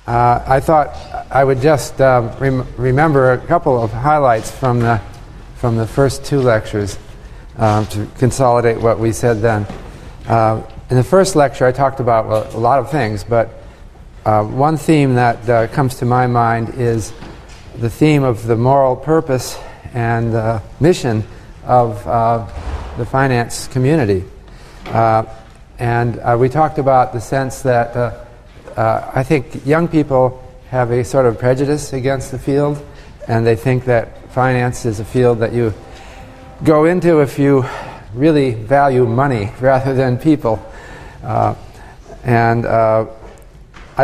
I thought I would just remember a couple of highlights from the first two lectures to consolidate what we said then. In the first lecture, I talked about a lot of things, but one theme that comes to my mind is the theme of the moral purpose and mission of the finance community. And we talked about the sense that I think young people have a sort of prejudice against the field, and they think that finance is a field that you go into if you really value money rather than people. I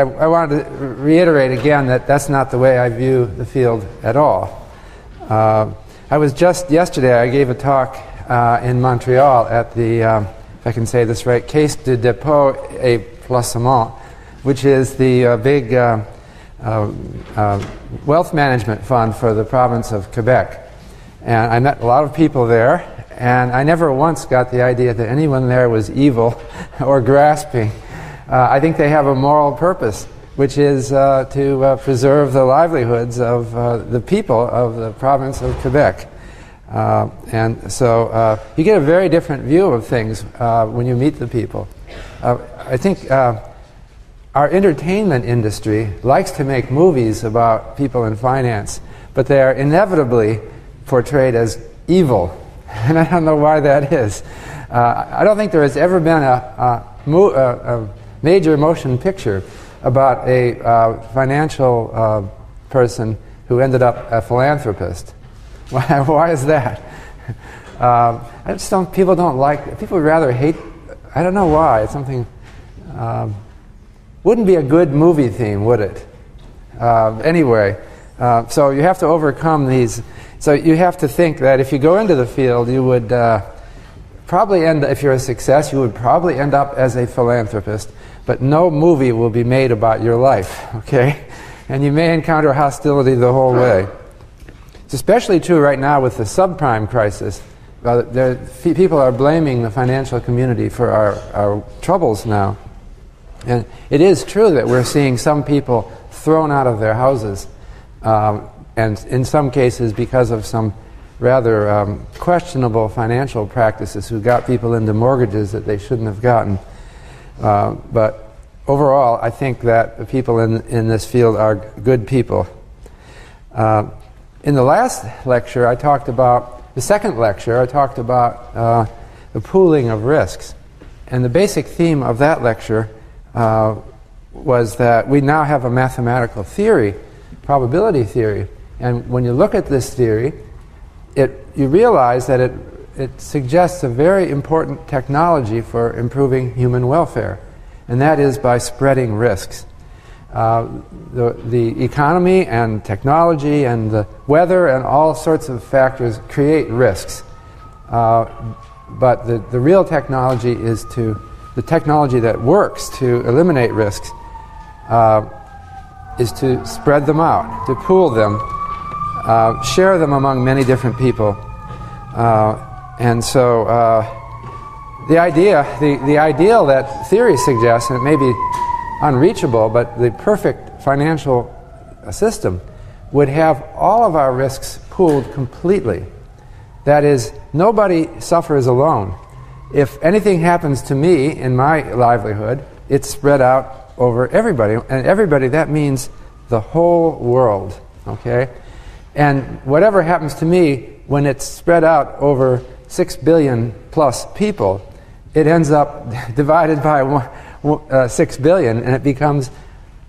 wanted to reiterate again that that's not the way I view the field at all. I was just yesterday, I gave a talk in Montreal at the, if I can say this right, Caisse de dépôt et placement, which is the big wealth management fund for the province of Quebec. And I met a lot of people there, and I never once got the idea that anyone there was evil or grasping. I think they have a moral purpose, which is to preserve the livelihoods of the people of the province of Quebec. And so you get a very different view of things when you meet the people. I think our entertainment industry likes to make movies about people in finance, but they are inevitably portrayed as evil. And I don't know why that is. I don't think there has ever been a major motion picture about a financial person who ended up a philanthropist. Why is that? I just don't. People don't like. People rather hate. I don't know why. It's something. Wouldn't be a good movie theme, would it? Anyway, so you have to overcome these. So you have to think that if you go into the field, you would probably end. If you're a success, you would probably end up as a philanthropist. But no movie will be made about your life. Okay, and you may encounter hostility the whole way. It's especially true right now with the subprime crisis. People are blaming the financial community for our troubles now. And it is true that we're seeing some people thrown out of their houses, and in some cases because of some rather questionable financial practices who got people into mortgages that they shouldn't have gotten. But overall, I think that the people in this field are good people. In the last lecture, I talked about, the second lecture, I talked about the pooling of risks. And the basic theme of that lecture was that we now have a mathematical theory, probability theory. And when you look at this theory, you realize that it suggests a very important technology for improving human welfare, and that is by spreading risks. The economy and technology and the weather and all sorts of factors create risks. But the real technology is the technology that works to eliminate risks is to spread them out, to pool them, share them among many different people. And so the ideal that theory suggests, and it may be unreachable, but the perfect financial system would have all of our risks pooled completely. That is, nobody suffers alone. If anything happens to me in my livelihood, it's spread out over everybody. And everybody, that means the whole world, okay? And whatever happens to me, when it's spread out over 6 billion plus people, it ends up divided by 6 billion, and it becomes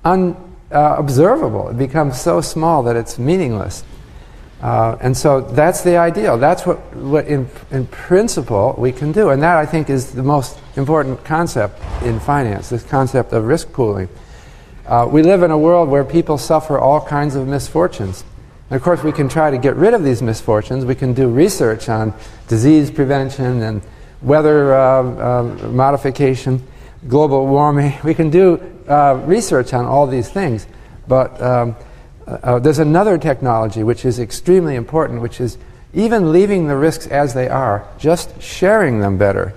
unobservable. It becomes so small that it's meaningless. And so that's the ideal. That's what in principle we can do. And that, I think, is the most important concept in finance, this concept of risk pooling. We live in a world where people suffer all kinds of misfortunes. And of course, we can try to get rid of these misfortunes. We can do research on disease prevention and weather modification, global warming. We can do research on all these things. But there's another technology which is extremely important, which is even leaving the risks as they are, just sharing them better.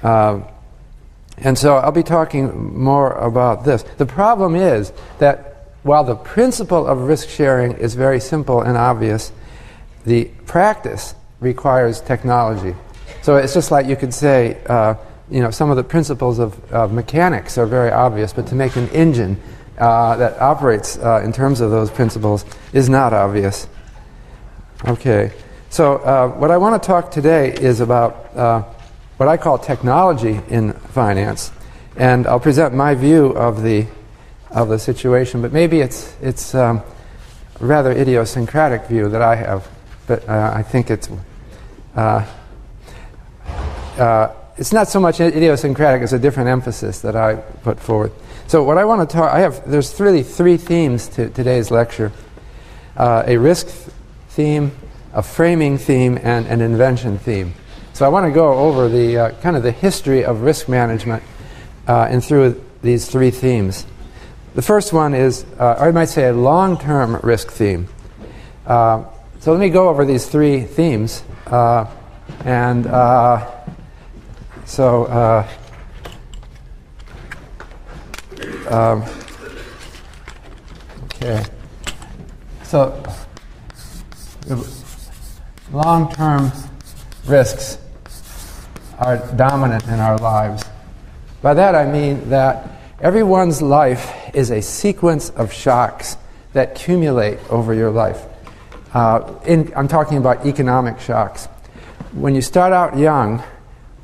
And so I'll be talking more about this. The problem is that while the principle of risk sharing is very simple and obvious, the practice requires technology. So it's just like you could say, some of the principles of mechanics are very obvious, but to make an engine that operates in terms of those principles is not obvious. Okay, so what I want to talk today is about what I call technology in finance, and I'll present my view of the situation, but maybe it's a rather idiosyncratic view that I have, but I think it's not so much idiosyncratic as a different emphasis that I put forward. So what I want to talk, there's really three themes to today's lecture: a risk theme, a framing theme, and an invention theme. So I want to go over the kind of the history of risk management and through these three themes. The first one is, or I might say, a long-term risk theme. So let me go over these three themes. Okay. So long-term risks are dominant in our lives. By that I mean that everyone's life is a sequence of shocks that accumulate over your life. I'm talking about economic shocks. When you start out young,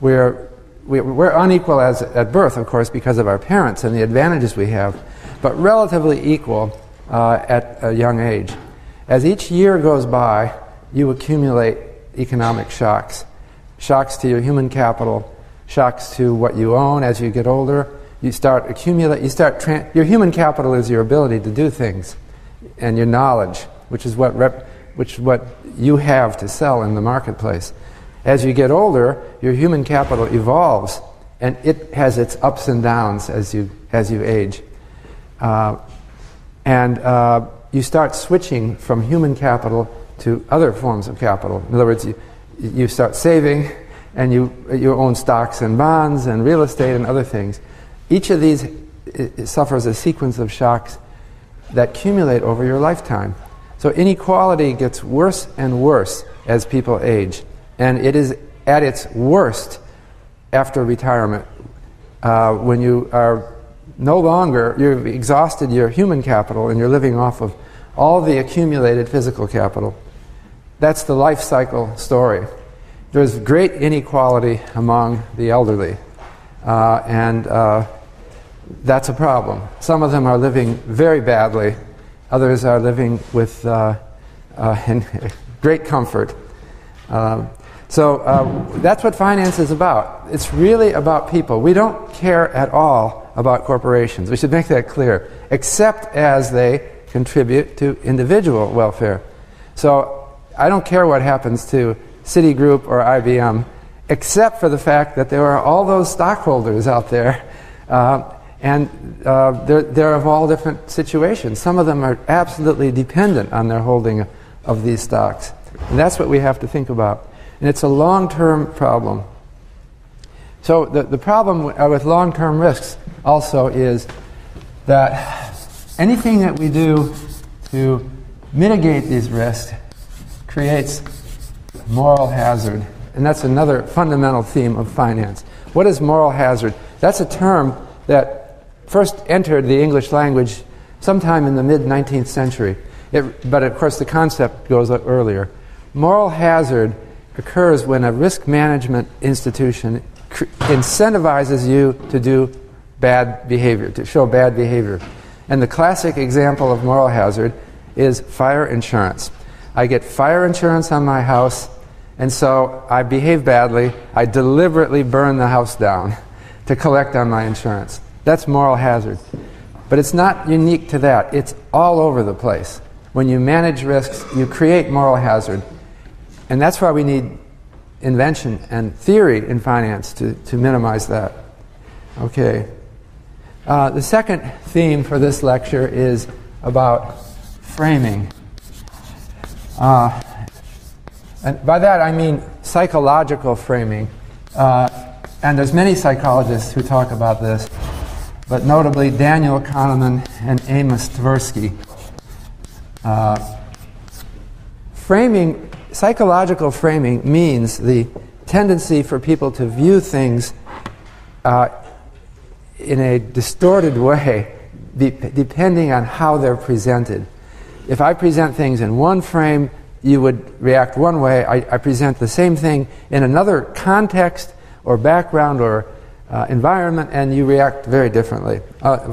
we're unequal at birth, of course, because of our parents and the advantages we have, but relatively equal at a young age. As each year goes by, you accumulate economic shocks. Shocks to your human capital, shocks to what you own as you get older. You start accumulate. Your human capital is your ability to do things, and your knowledge, which is what you have to sell in the marketplace. As you get older, your human capital evolves, and it has its ups and downs as you age, and you start switching from human capital to other forms of capital. In other words, you start saving, and you own stocks and bonds and real estate and other things. Each of these suffers a sequence of shocks that accumulate over your lifetime. So inequality gets worse and worse as people age, and it is at its worst after retirement, when you are no longer, you've exhausted your human capital and you're living off of all the accumulated physical capital. That's the life cycle story. There's great inequality among the elderly, and that's a problem. Some of them are living very badly. Others are living with in great comfort. So that's what finance is about. It's really about people. We don't care at all about corporations. We should make that clear, except as they contribute to individual welfare. So I don't care what happens to Citigroup or IBM, except for the fact that there are all those stockholders out there, and they're of all different situations. Some of them are absolutely dependent on their holding of these stocks. And that's what we have to think about. And it's a long-term problem. So the problem with long-term risks also is that anything that we do to mitigate these risks creates moral hazard. And that's another fundamental theme of finance. What is moral hazard? That's a term that first entered the English language sometime in the mid-19th century. But of course the concept goes up earlier. Moral hazard occurs when a risk management institution incentivizes you to do bad behavior, to show bad behavior. And the classic example of moral hazard is fire insurance. I get fire insurance on my house, and so I behave badly. I deliberately burn the house down to collect on my insurance. That's moral hazard. But it's not unique to that. It's all over the place. When you manage risks, you create moral hazard. And that's why we need invention and theory in finance to minimize that. Okay. The second theme for this lecture is about framing. And by that I mean psychological framing. And there's many psychologists who talk about this. but notably Daniel Kahneman and Amos Tversky. Psychological framing means the tendency for people to view things in a distorted way, depending on how they're presented. If I present things in one frame, you would react one way. I present the same thing in another context or background or environment, and you react very differently.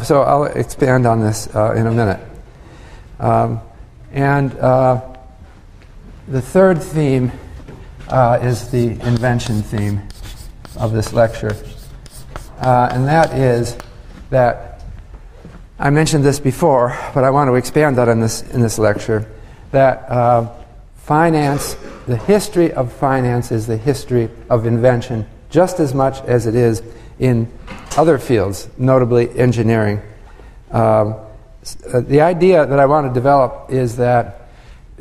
So I'll expand on this in a minute. The third theme is the invention theme of this lecture. And that is that, I mentioned this before, but I want to expand that in this lecture, that finance, the history of finance is the history of invention just as much as it is in other fields, notably engineering. The idea that I want to develop is that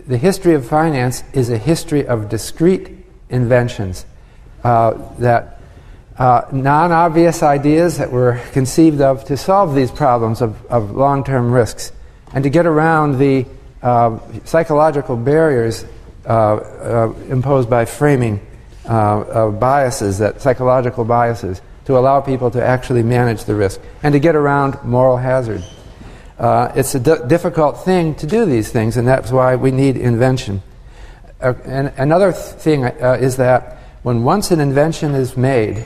the history of finance is a history of discrete inventions, that non-obvious ideas that were conceived of to solve these problems of long-term risks and to get around the psychological barriers imposed by framing biases, that psychological biases, to allow people to actually manage the risk and to get around moral hazard. It's a difficult thing to do these things, and that's why we need invention. And another thing is that when once an invention is made,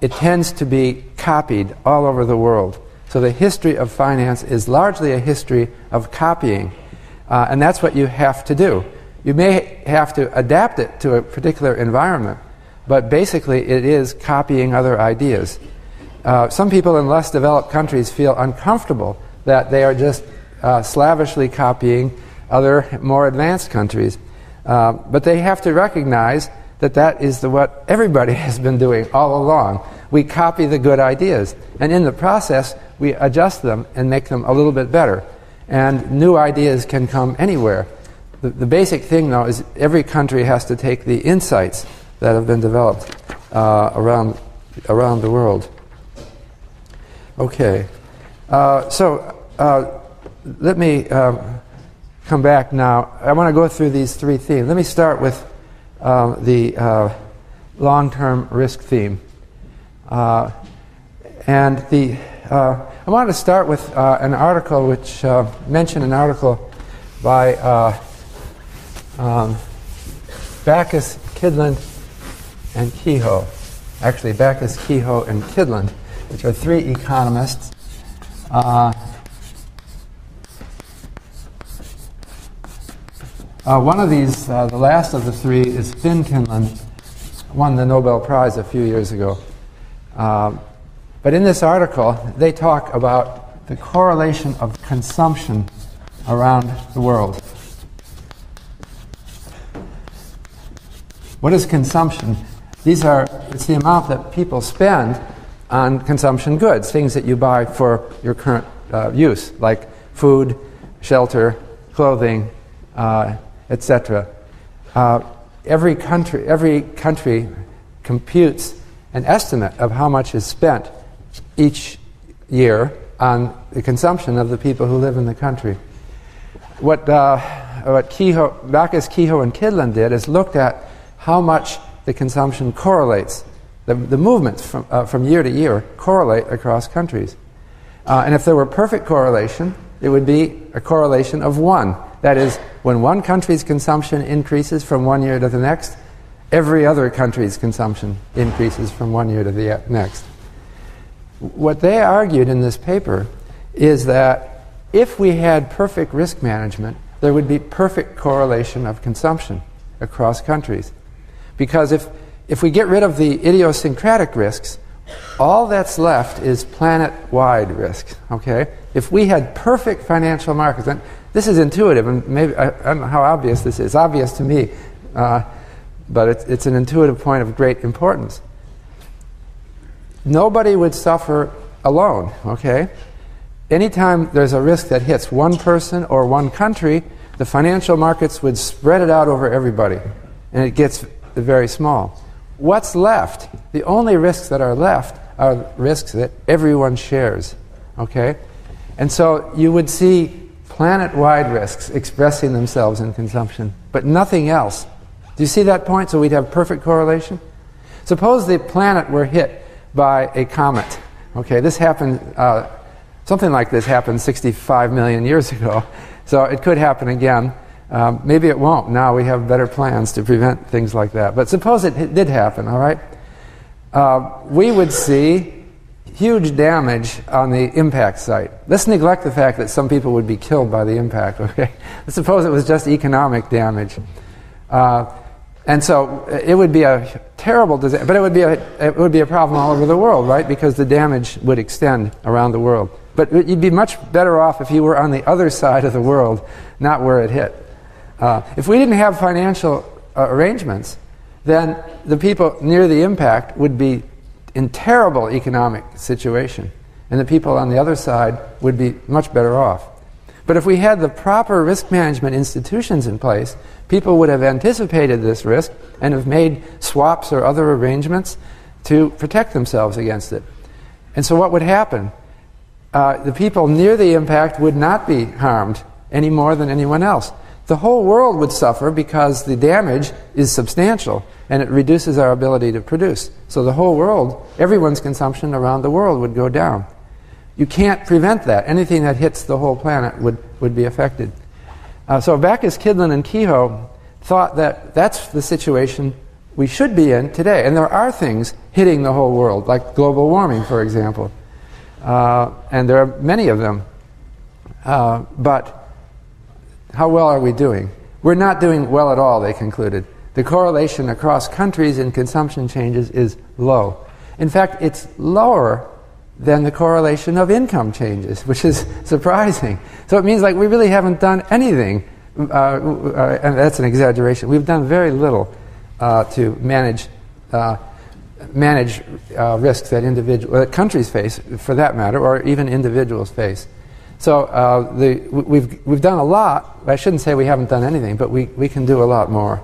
it tends to be copied all over the world. So the history of finance is largely a history of copying, and that's what you have to do. You may have to adapt it to a particular environment, but basically it is copying other ideas. Some people in less developed countries feel uncomfortable that they are just slavishly copying other more advanced countries. But they have to recognize that that is what everybody has been doing all along. We copy the good ideas, and in the process we adjust them and make them a little bit better. And new ideas can come anywhere. The basic thing, though, is every country has to take the insights that have been developed around the world. Okay. Let me come back now. I want to go through these three themes. Let me start with the long-term risk theme. I wanted to start with an article which mentioned an article by Backus, Kydland, and Kehoe. Actually, Backus, Kehoe, and Kydland, which are three economists. One of these, the last of the three, is Finn Kydland, won the Nobel Prize a few years ago. But in this article, they talk about the correlation of consumption around the world. What is consumption? It's the amount that people spend on consumption goods, things that you buy for your current use, like food, shelter, clothing, etc. Every country computes an estimate of how much is spent each year on the consumption of the people who live in the country. What Backus, Kehoe, and Kydland did is looked at how much the consumption correlates. The movements from year to year correlate across countries. And if there were perfect correlation, it would be a correlation of 1. That is, when one country's consumption increases from one year to the next, every other country's consumption increases from one year to the next. What they argued in this paper is that if we had perfect risk management, there would be perfect correlation of consumption across countries. Because if we get rid of the idiosyncratic risks, all that's left is planet-wide risks. Okay? If we had perfect financial markets, and this is intuitive, and maybe I don't know how obvious this is. It's obvious to me, but it's an intuitive point of great importance. Nobody would suffer alone. Okay? Anytime there's a risk that hits one person or one country, the financial markets would spread it out over everybody, and it gets very small. What's left? The only risks that are left are risks that everyone shares. okay? And so you would see planet-wide risks expressing themselves in consumption, but nothing else. Do you see that point? So we'd have perfect correlation? Suppose the planet were hit by a comet. Okay, this happened, something like this happened 65 million years ago, so it could happen again. Maybe it won't. Now we have better plans to prevent things like that. But suppose it did happen, all right? We would see huge damage on the impact site. Let's neglect the fact that some people would be killed by the impact, okay? Let's suppose it was just economic damage. And so it would be a terrible disaster, but it would be a problem all over the world, right? Because the damage would extend around the world. But you'd be much better off if you were on the other side of the world, not where it hit. If we didn't have financial arrangements, then the people near the impact would be in terrible economic situation, and the people on the other side would be much better off. But if we had the proper risk management institutions in place, people would have anticipated this risk and have made swaps or other arrangements to protect themselves against it. And so what would happen? The people near the impact would not be harmed any more than anyone else. The whole world would suffer because the damage is substantial and it reduces our ability to produce. So the whole world, everyone's consumption around the world would go down. You can't prevent that. Anything that hits the whole planet would be affected. So Backus, Kydland, and Kehoe thought that that's the situation we should be in today. And there are things hitting the whole world, like global warming, for example. And there are many of them. But how well are we doing? We're not doing well at all, they concluded. The correlation across countries in consumption changes is low. In fact, it's lower than the correlation of income changes, which is surprising. So it means like we really haven't done anything, and that's an exaggeration. We've done very little to manage risks that countries face, for that matter, or even individuals face. So we've done a lot. I shouldn't say we haven't done anything, but we can do a lot more.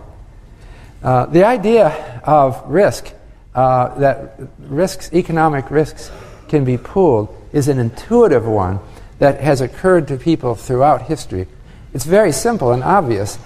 The idea of risk, that risks, economic risks, can be pooled is an intuitive one that has occurred to people throughout history. It's very simple and obvious.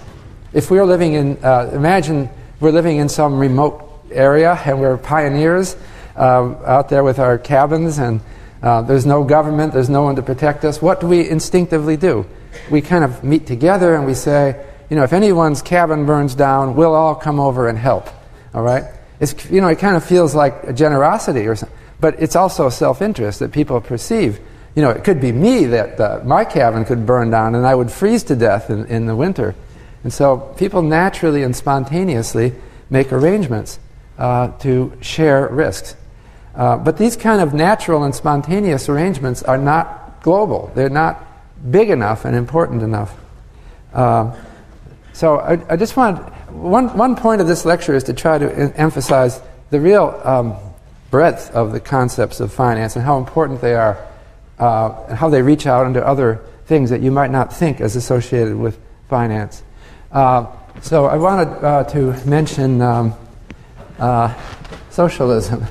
If we're living in, imagine we're living in some remote area and we're pioneers out there with our cabins, and there's no government, there's no one to protect us. What do we instinctively do? We kind of meet together and we say, you know, if anyone's cabin burns down, we'll all come over and help. All right? It's, you know, it kind of feels like a generosity or something. But it's also self-interest that people perceive. You know, it could be me that my cabin could burn down and I would freeze to death in the winter. And so people naturally and spontaneously make arrangements to share risks. But these kind of natural and spontaneous arrangements are not global. They're not big enough and important enough. So I just want... One point of this lecture is to try to emphasize the real breadth of the concepts of finance and how important they are, and how they reach out into other things that you might not think as associated with finance. So I wanted to mention socialism.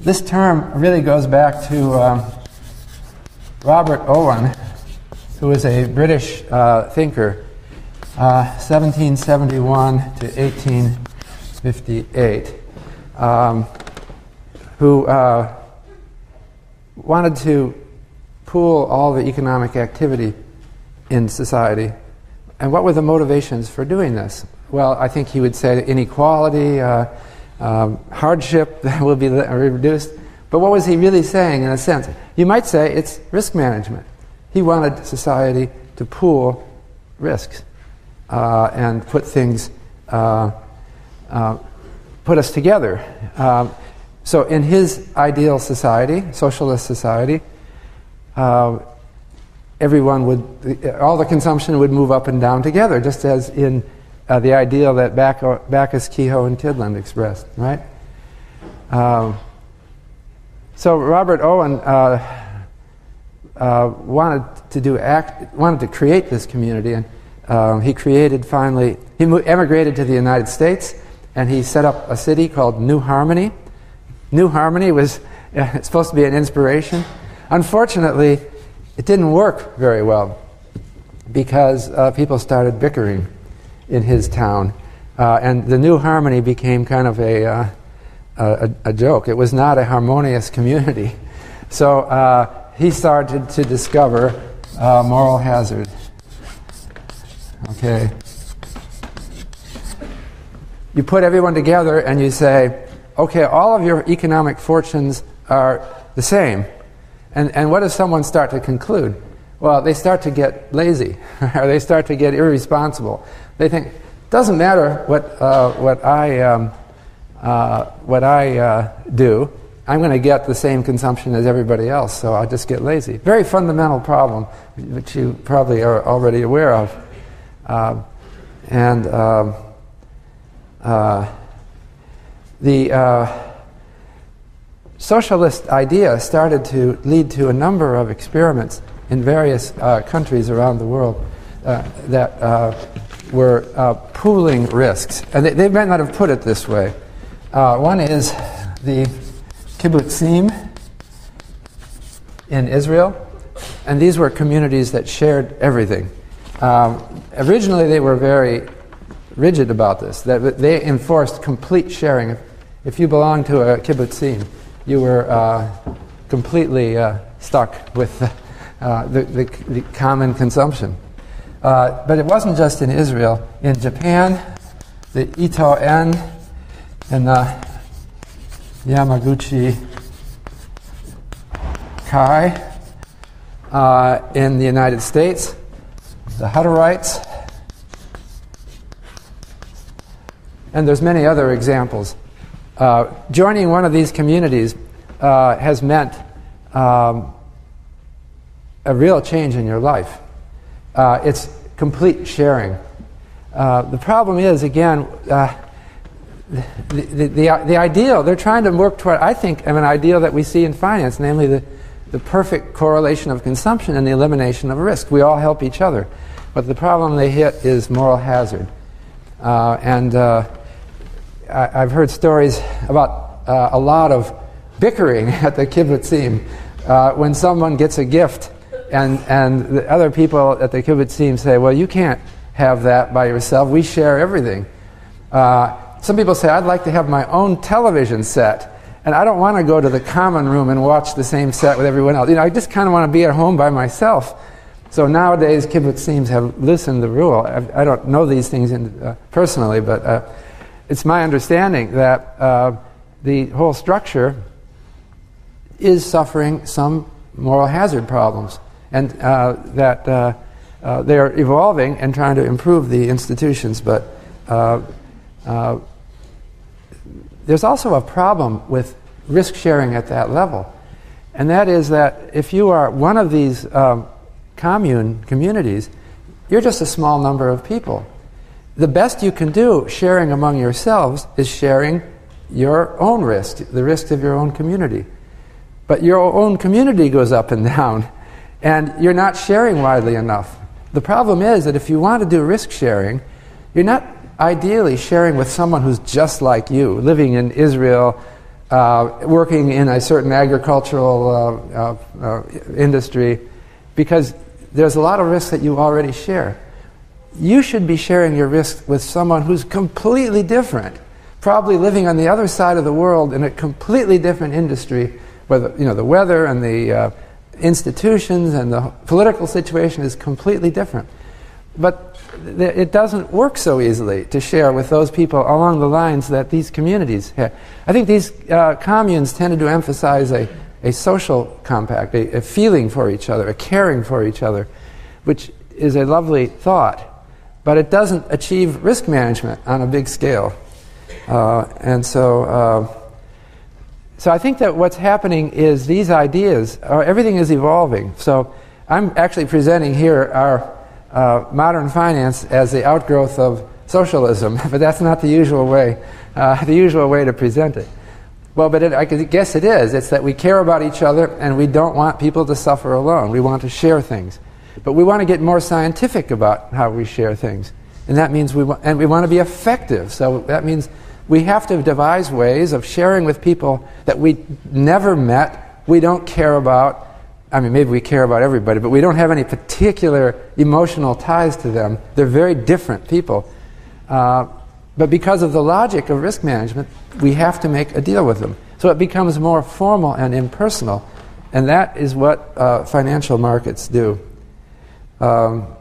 This term really goes back to Robert Owen, who was a British thinker, 1771 to 1858, who wanted to pool all the economic activity in society. And what were the motivations for doing this? Well, I think he would say inequality, hardship that will be reduced. But what was he really saying in a sense? You might say it's risk management. He wanted society to pool risks and put things, put us together. So in his ideal society, socialist society, everyone would, all the consumption would move up and down together, just as in the ideal that Backus, Kehoe, and Kydland expressed, right? So Robert Owen wanted to create this community, and he emigrated to the United States, and he set up a city called New Harmony. New Harmony was It's supposed to be an inspiration. Unfortunately, it didn't work very well because people started bickering in his town. And the new harmony became kind of a joke. It was not a harmonious community. So he started to discover moral hazard. Okay. You put everyone together and you say, okay, all of your economic fortunes are the same. And what does someone start to conclude? Well, they start to get lazy, or they start to get irresponsible. They think, doesn't matter what I do, I'm going to get the same consumption as everybody else, so I'll just get lazy. Very fundamental problem, which you probably are already aware of. The socialist idea started to lead to a number of experiments in various countries around the world that were pooling risks. And they might not have put it this way. One is the kibbutzim in Israel, and these were communities that shared everything. Originally, they were very rigid about this. That they enforced complete sharing. If you belonged to a kibbutzim, you were completely stuck with the common consumption. But it wasn't just in Israel. In Japan, the Ito-en and the Yamaguchi Kai. In the United States, the Hutterites. And there's many other examples. Joining one of these communities has meant a real change in your life. It's complete sharing. The problem is, again, the ideal, they're trying to work toward, I think, an ideal that we see in finance, namely the perfect correlation of consumption and the elimination of risk. We all help each other. But the problem they hit is moral hazard. I've heard stories about a lot of bickering at the kibbutzim when someone gets a gift and the other people at the kibbutzim say, well, you can't have that by yourself. We share everything. Some people say, I'd like to have my own television set, and I don't want to go to the common room and watch the same set with everyone else. I just kind of want to be at home by myself. So nowadays, kibbutzim have loosened the rule. I don't know these things personally, but it's my understanding that the whole structure is suffering some moral hazard problems, and that they're evolving and trying to improve the institutions. But there's also a problem with risk sharing at that level, and that is that if you are one of these communities, you're just a small number of people. The best you can do sharing among yourselves is sharing your own risk, the risks of your own community. But your own community goes up and down, and you're not sharing widely enough. The problem is that if you want to do risk sharing, you're not ideally sharing with someone who's just like you, living in Israel, working in a certain agricultural industry, because there's a lot of risks that you already share. You should be sharing your risk with someone who's completely different, probably living on the other side of the world in a completely different industry, where the weather and the institutions and the political situation is completely different. But it doesn't work so easily to share with those people along the lines that these communities have. I think these communes tended to emphasize a social compact, a feeling for each other, a caring for each other, which is a lovely thought. But it doesn't achieve risk management on a big scale. So I think that what's happening is these ideas, everything is evolving. So I'm actually presenting here our modern finance as the outgrowth of socialism, but that's not the usual way to present it. Well, but I guess it is. It's that we care about each other and we don't want people to suffer alone. We want to share things. But we want to get more scientific about how we share things. And that means we want to be effective. So that means we have to devise ways of sharing with people that we never met, we don't care about. I mean, maybe we care about everybody, but we don't have any particular emotional ties to them. They're very different people. But because of the logic of risk management, we have to make a deal with them. So it becomes more formal and impersonal. And that is what financial markets do. So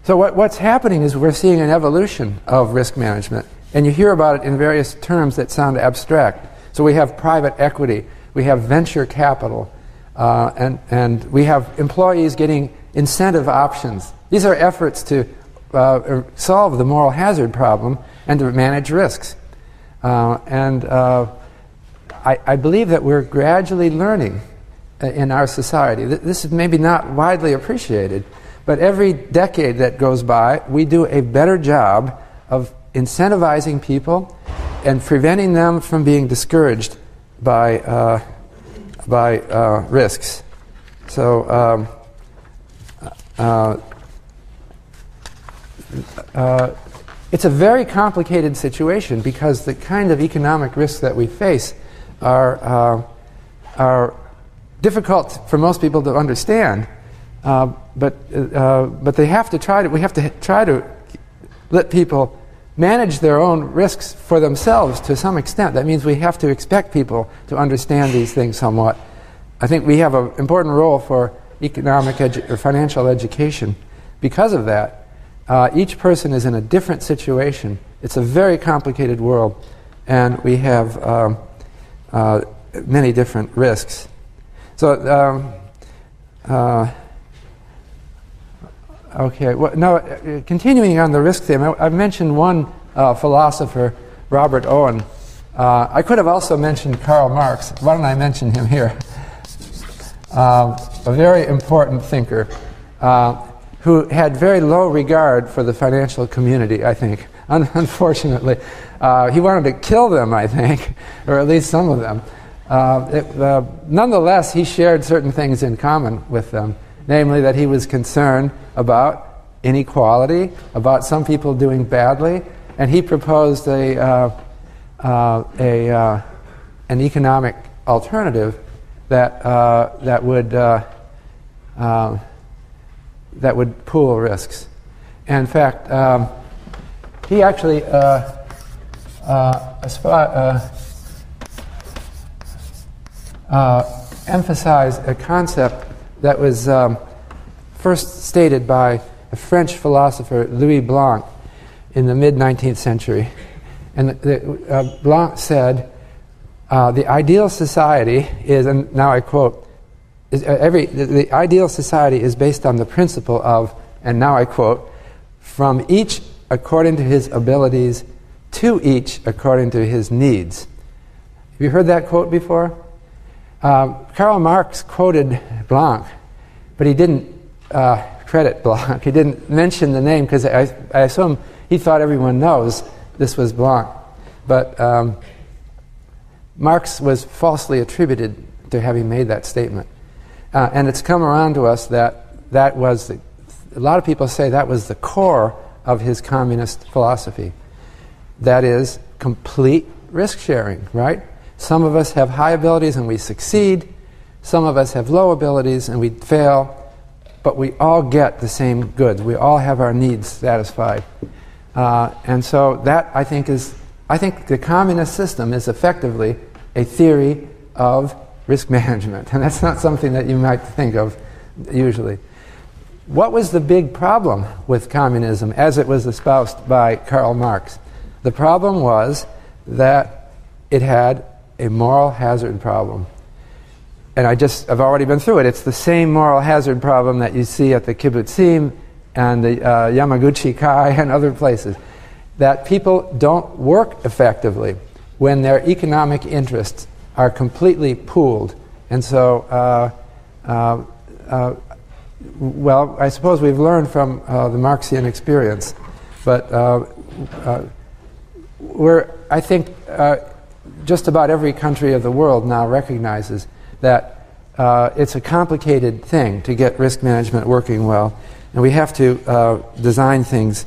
what's happening is we're seeing an evolution of risk management. And you hear about it in various terms that sound abstract. So we have private equity, we have venture capital, and we have employees getting incentive options. These are efforts to solve the moral hazard problem and to manage risks. I believe that we're gradually learning in our society. This is maybe not widely appreciated, but every decade that goes by, we do a better job of incentivizing people and preventing them from being discouraged by risks. So it's a very complicated situation because the kind of economic risks that we face are difficult for most people to understand. But they have to try to. We have to try to let people manage their own risks for themselves to some extent. That means we have to expect people to understand these things somewhat. I think we have an important role for economic or financial education because of that. Each person is in a different situation. It's a very complicated world, and we have many different risks. So, okay. Well, now, continuing on the risk theme, I've mentioned one philosopher, Robert Owen. I could have also mentioned Karl Marx. Why don't I mention him here? A very important thinker who had very low regard for the financial community, I think. Unfortunately. He wanted to kill them, I think, or at least some of them. Nonetheless, he shared certain things in common with them, namely that he was concerned about inequality, about some people doing badly, and he proposed an economic alternative that would pool risks. And in fact, he actually emphasized a concept that was first stated by a French philosopher, Louis Blanc, in the mid-19th century. And Blanc said, the ideal society is, and now I quote, the ideal society is based on the principle of, and now I quote, from each according to his abilities, to each according to his needs. Have you heard that quote before? Karl Marx quoted Blanc, but he didn't credit Blanc. He didn't mention the name because I assume he thought everyone knows this was Blanc. But Marx was falsely attributed to having made that statement. And it's come around to us that was, a lot of people say that was the core of his communist philosophy. That is complete risk sharing, right? Some of us have high abilities and we succeed. Some of us have low abilities and we fail. But we all get the same goods. We all have our needs satisfied. And so that, I think the communist system is effectively a theory of risk management. And that's not something that you might think of usually. What was the big problem with communism as it was espoused by Karl Marx? The problem was that it had a moral hazard problem. And I've already been through it. It's the same moral hazard problem that you see at the kibbutzim and the Yamaguchi Kai and other places. That people don't work effectively when their economic interests are completely pooled. And so, well, I suppose we've learned from the Marxian experience. But I think just about every country of the world now recognizes that it's a complicated thing to get risk management working well, and we have to design things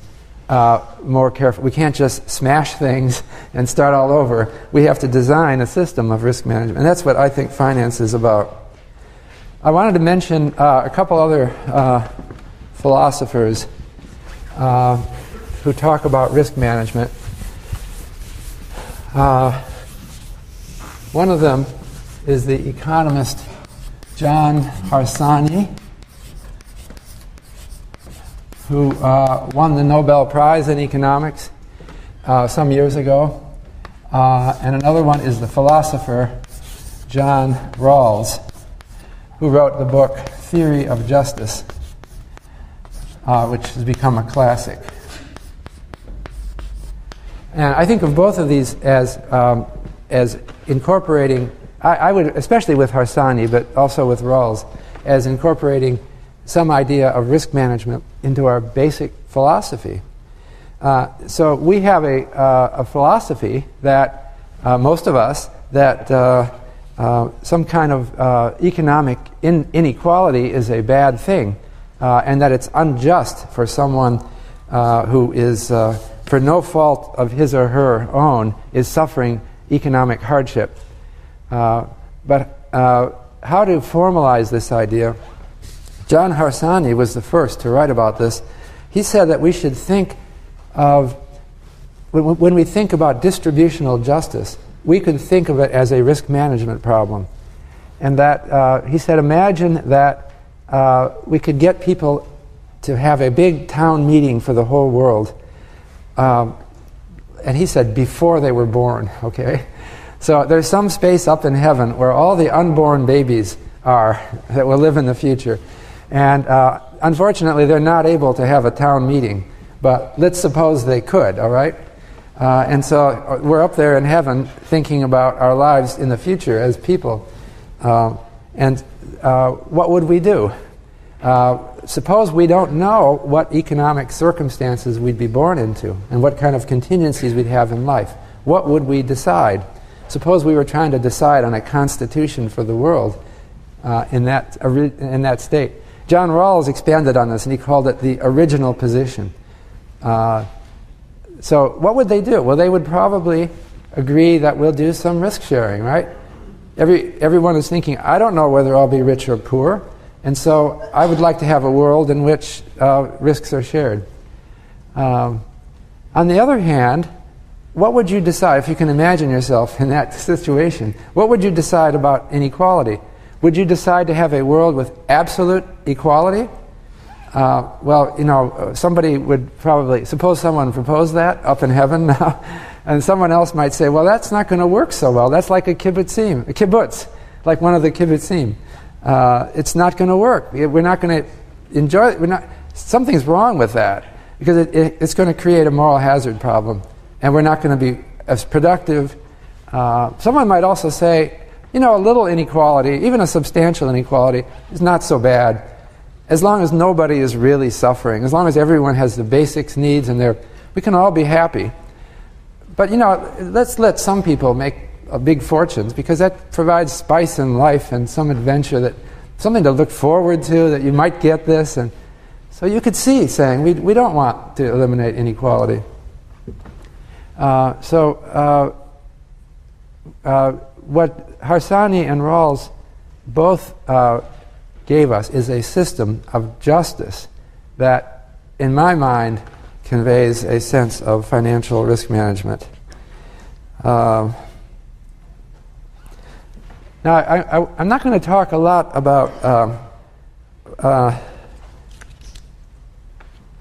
more careful. We can't just smash things and start all over. We have to design a system of risk management. And that's what I think finance is about. I wanted to mention a couple other philosophers who talk about risk management. One of them is the economist John Harsanyi, who won the Nobel Prize in economics some years ago. And another one is the philosopher John Rawls, who wrote the book Theory of Justice, which has become a classic. And I think of both of these as incorporating, I would, especially with Harsanyi, but also with Rawls, as incorporating some idea of risk management into our basic philosophy. So we have a philosophy that, most of us, that some kind of economic inequality is a bad thing, and that it's unjust for someone who is, for no fault of his or her own, is suffering economic hardship. But how to formalize this idea? John Harsanyi was the first to write about this. He said that we should think of, when we think about distributional justice, we could think of it as a risk management problem. And that, he said, imagine that we could get people to have a big town meeting for the whole world. And he said, before they were born, okay? So there's some space up in heaven where all the unborn babies are that will live in the future. And unfortunately, they're not able to have a town meeting. But let's suppose they could, all right? And so we're up there in heaven thinking about our lives in the future as people. And what would we do? Suppose we don't know what economic circumstances we'd be born into and what kind of contingencies we'd have in life. What would we decide? Suppose we were trying to decide on a constitution for the world in that state. John Rawls expanded on this, and he called it the original position. So what would they do? Well, they would probably agree that we'll do some risk sharing, right? Everyone is thinking, I don't know whether I'll be rich or poor, and so I would like to have a world in which risks are shared. On the other hand, what would you decide, if you can imagine yourself in that situation, what would you decide about inequality? Would you decide to have a world with absolute equality? Well, you know, somebody would probably, suppose someone proposed that up in heaven now, and someone else might say, well, that's not going to work so well. That's like a kibbutz, like one of the kibbutzim. It's not going to work. We're not going to enjoy it. Something's wrong with that, because it's going to create a moral hazard problem, and we're not going to be as productive. Someone might also say, you know, a little inequality, even a substantial inequality, is not so bad, as long as nobody is really suffering, as long as everyone has the basic needs and we can all be happy. But, you know, let's let some people make big fortunes, because that provides spice in life and some adventure, something to look forward to, that you might get this. And so you could see saying, we don't want to eliminate inequality. What Harsanyi and Rawls both gave us is a system of justice that, in my mind, conveys a sense of financial risk management. Now, I'm not going to talk a lot about... well,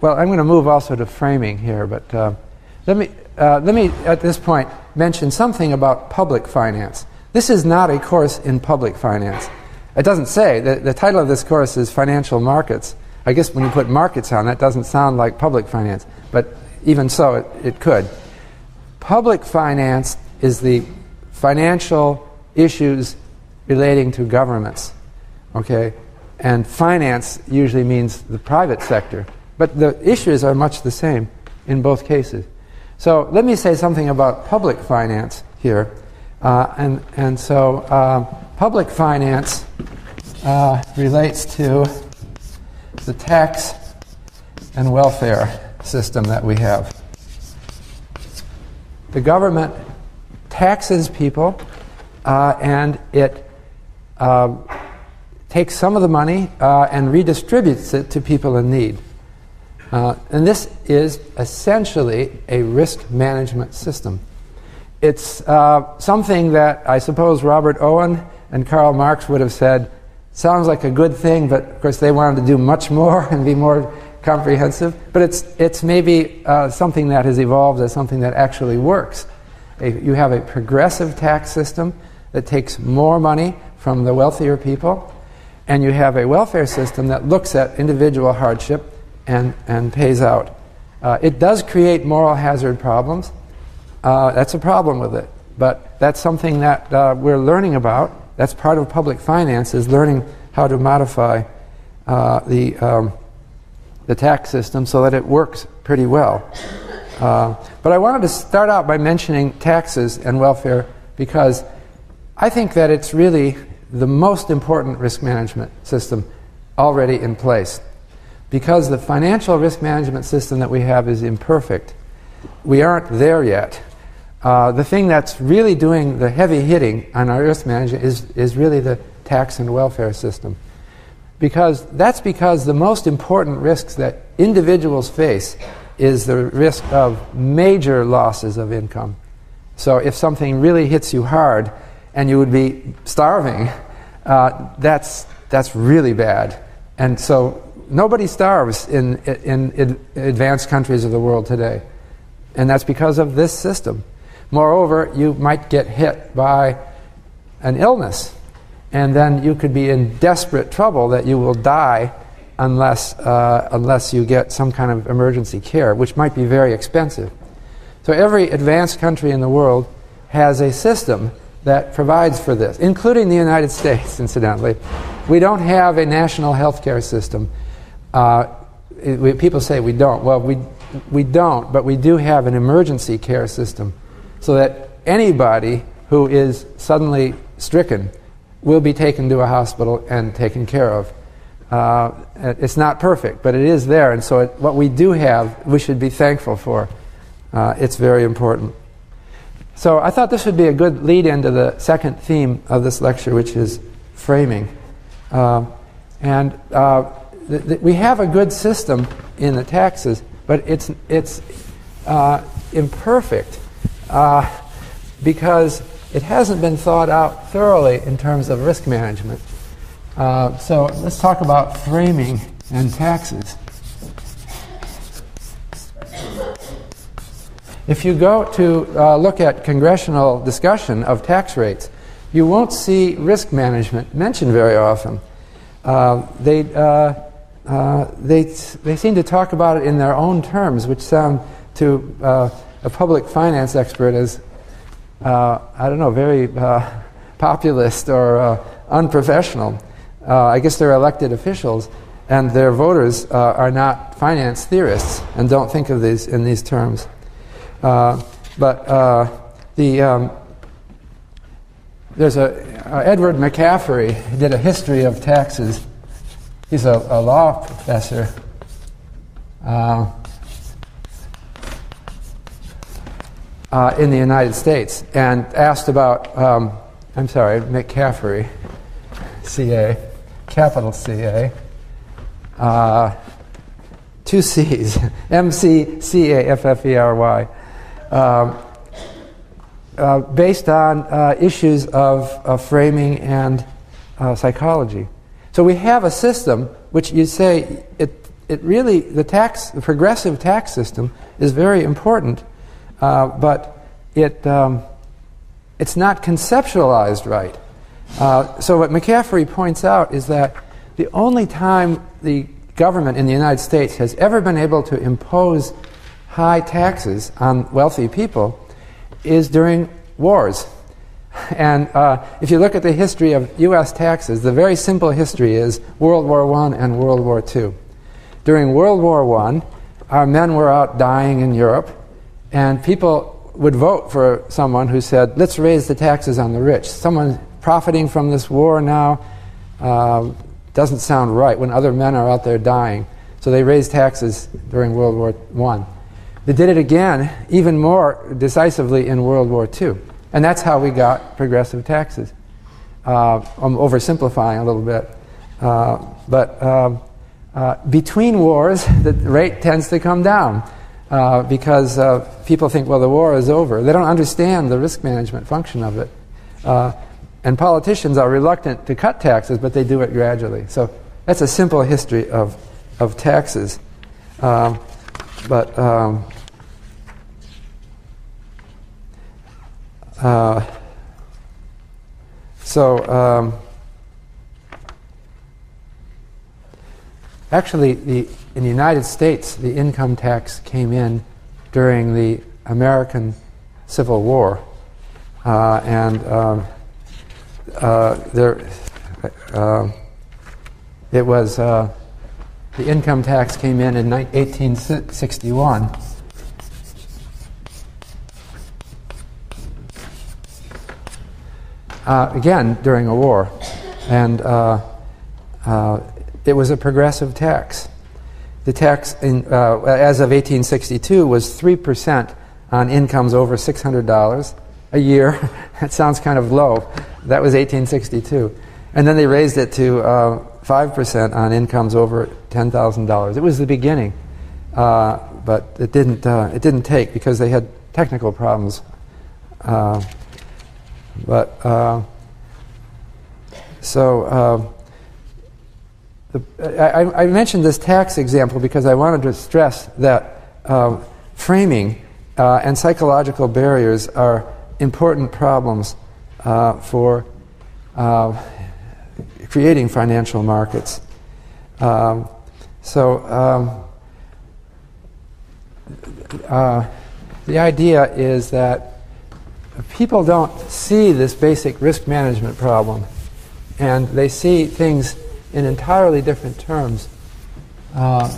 I'm going to move also to framing here, but let me, at this point, mention something about public finance. This is not a course in public finance. It doesn't say. The title of this course is Financial Markets. I guess when you put markets on, that doesn't sound like public finance, but even so, it could. Public finance is the financial issues relating to governments, okay? And finance usually means the private sector, but the issues are much the same in both cases. So let me say something about public finance here. So public finance relates to the tax and welfare system that we have. The government taxes people, and it takes some of the money and redistributes it to people in need. And this is essentially a risk management system. It's something that I suppose Robert Owen and Karl Marx would have said sounds like a good thing, but of course they wanted to do much more and be more comprehensive. But it's maybe something that has evolved as something that actually works. You have a progressive tax system that takes more money from the wealthier people, and you have a welfare system that looks at individual hardship and pays out. It does create moral hazard problems. That's a problem with it. But that's something that we're learning about. That's part of public finance, is learning how to modify the tax system so that it works pretty well. But I wanted to start out by mentioning taxes and welfare because I think that it's really the most important risk management system already in place. Because the financial risk management system that we have is imperfect. We aren't there yet. The thing that's really doing the heavy hitting on our risk management is really the tax and welfare system. Because the most important risks that individuals face is the risk of major losses of income. So if something really hits you hard and you would be starving, that's really bad. And so nobody starves in advanced countries of the world today. And that's because of this system. Moreover, you might get hit by an illness, and then you could be in desperate trouble that you will die unless you get some kind of emergency care, which might be very expensive. So every advanced country in the world has a system that provides for this, including the United States, incidentally. We don't have a national health care system. People say we don't. Well, we don't, but we do have an emergency care system so that anybody who is suddenly stricken will be taken to a hospital and taken care of. It's not perfect, but it is there, and so what we do have, we should be thankful for. It's very important. So I thought this would be a good lead-in to the second theme of this lecture, which is framing. We have a good system in the taxes, but it's imperfect because it hasn't been thought out thoroughly in terms of risk management. So let's talk about framing and taxes. If you go to look at congressional discussion of tax rates, you won't see risk management mentioned very often. They seem to talk about it in their own terms, which sound to a public finance expert as, very populist or unprofessional. I guess they're elected officials, and their voters are not finance theorists and don't think of these in these terms. There's Edward McCaffrey did a history of taxes. He's a law professor. In the United States, and asked about, McCaffrey, CA, capital CA, two C's, McCaffery, based on issues of framing and psychology. So we have a system which you say it really, the progressive tax system is very important, but it's not conceptualized right. So what McCaffrey points out is that the only time the government in the United States has ever been able to impose high taxes on wealthy people is during wars. And if you look at the history of U.S. taxes, the very simple history is World War I and World War II. During World War I, our men were out dying in Europe, and people would vote for someone who said, let's raise the taxes on the rich. Someone profiting from this war now doesn't sound right when other men are out there dying. So they raised taxes during World War I. They did it again, even more decisively in World War II. And that's how we got progressive taxes. I'm oversimplifying a little bit. But between wars, the rate tends to come down because people think, well, the war is over. They don't understand the risk management function of it. And politicians are reluctant to cut taxes, but they do it gradually. So that's a simple history of taxes. Actually, in the United States, the income tax came in during the American Civil War, the income tax came in 1861. Again, during a war. And it was a progressive tax. The tax, as of 1862, was 3% on incomes over $600 a year. That sounds kind of low. That was 1862. And then they raised it to 5% on incomes over $10,000. It was the beginning, but it didn't take because they had technical problems. I mentioned this tax example because I wanted to stress that framing and psychological barriers are important problems for creating financial markets. The idea is that people don't see this basic risk management problem, and they see things in entirely different terms. So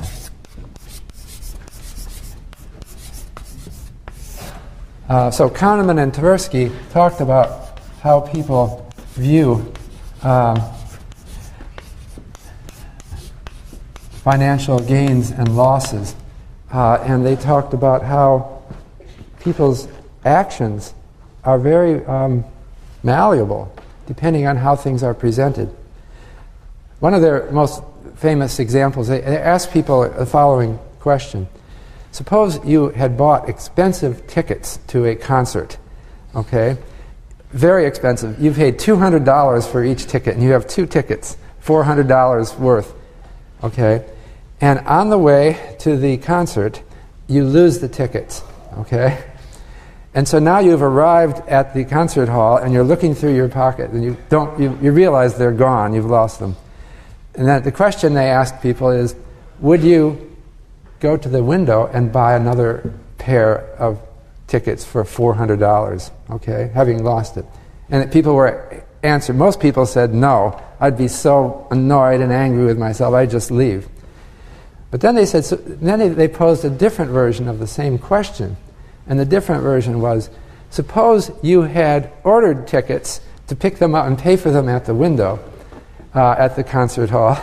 Kahneman and Tversky talked about how people view financial gains and losses, and they talked about how people's actions are very malleable depending on how things are presented. One of their most famous examples, they asked people the following question. Suppose you had bought expensive tickets to a concert, okay? Very expensive. You paid $200 for each ticket, and you have 2 tickets, $400 worth, okay? And on the way to the concert, you lose the tickets, okay? And so now you've arrived at the concert hall, and you're looking through your pocket, and you realize they're gone, you've lost them. And then the question they asked people is, would you go to the window and buy another pair of tickets for $400, okay, having lost it? And people were answered. Most people said no. I'd be so annoyed and angry with myself, I'd just leave. But then they said, they posed a different version of the same question. And the different version was, suppose you had ordered tickets to pick them up and pay for them at the window at the concert hall,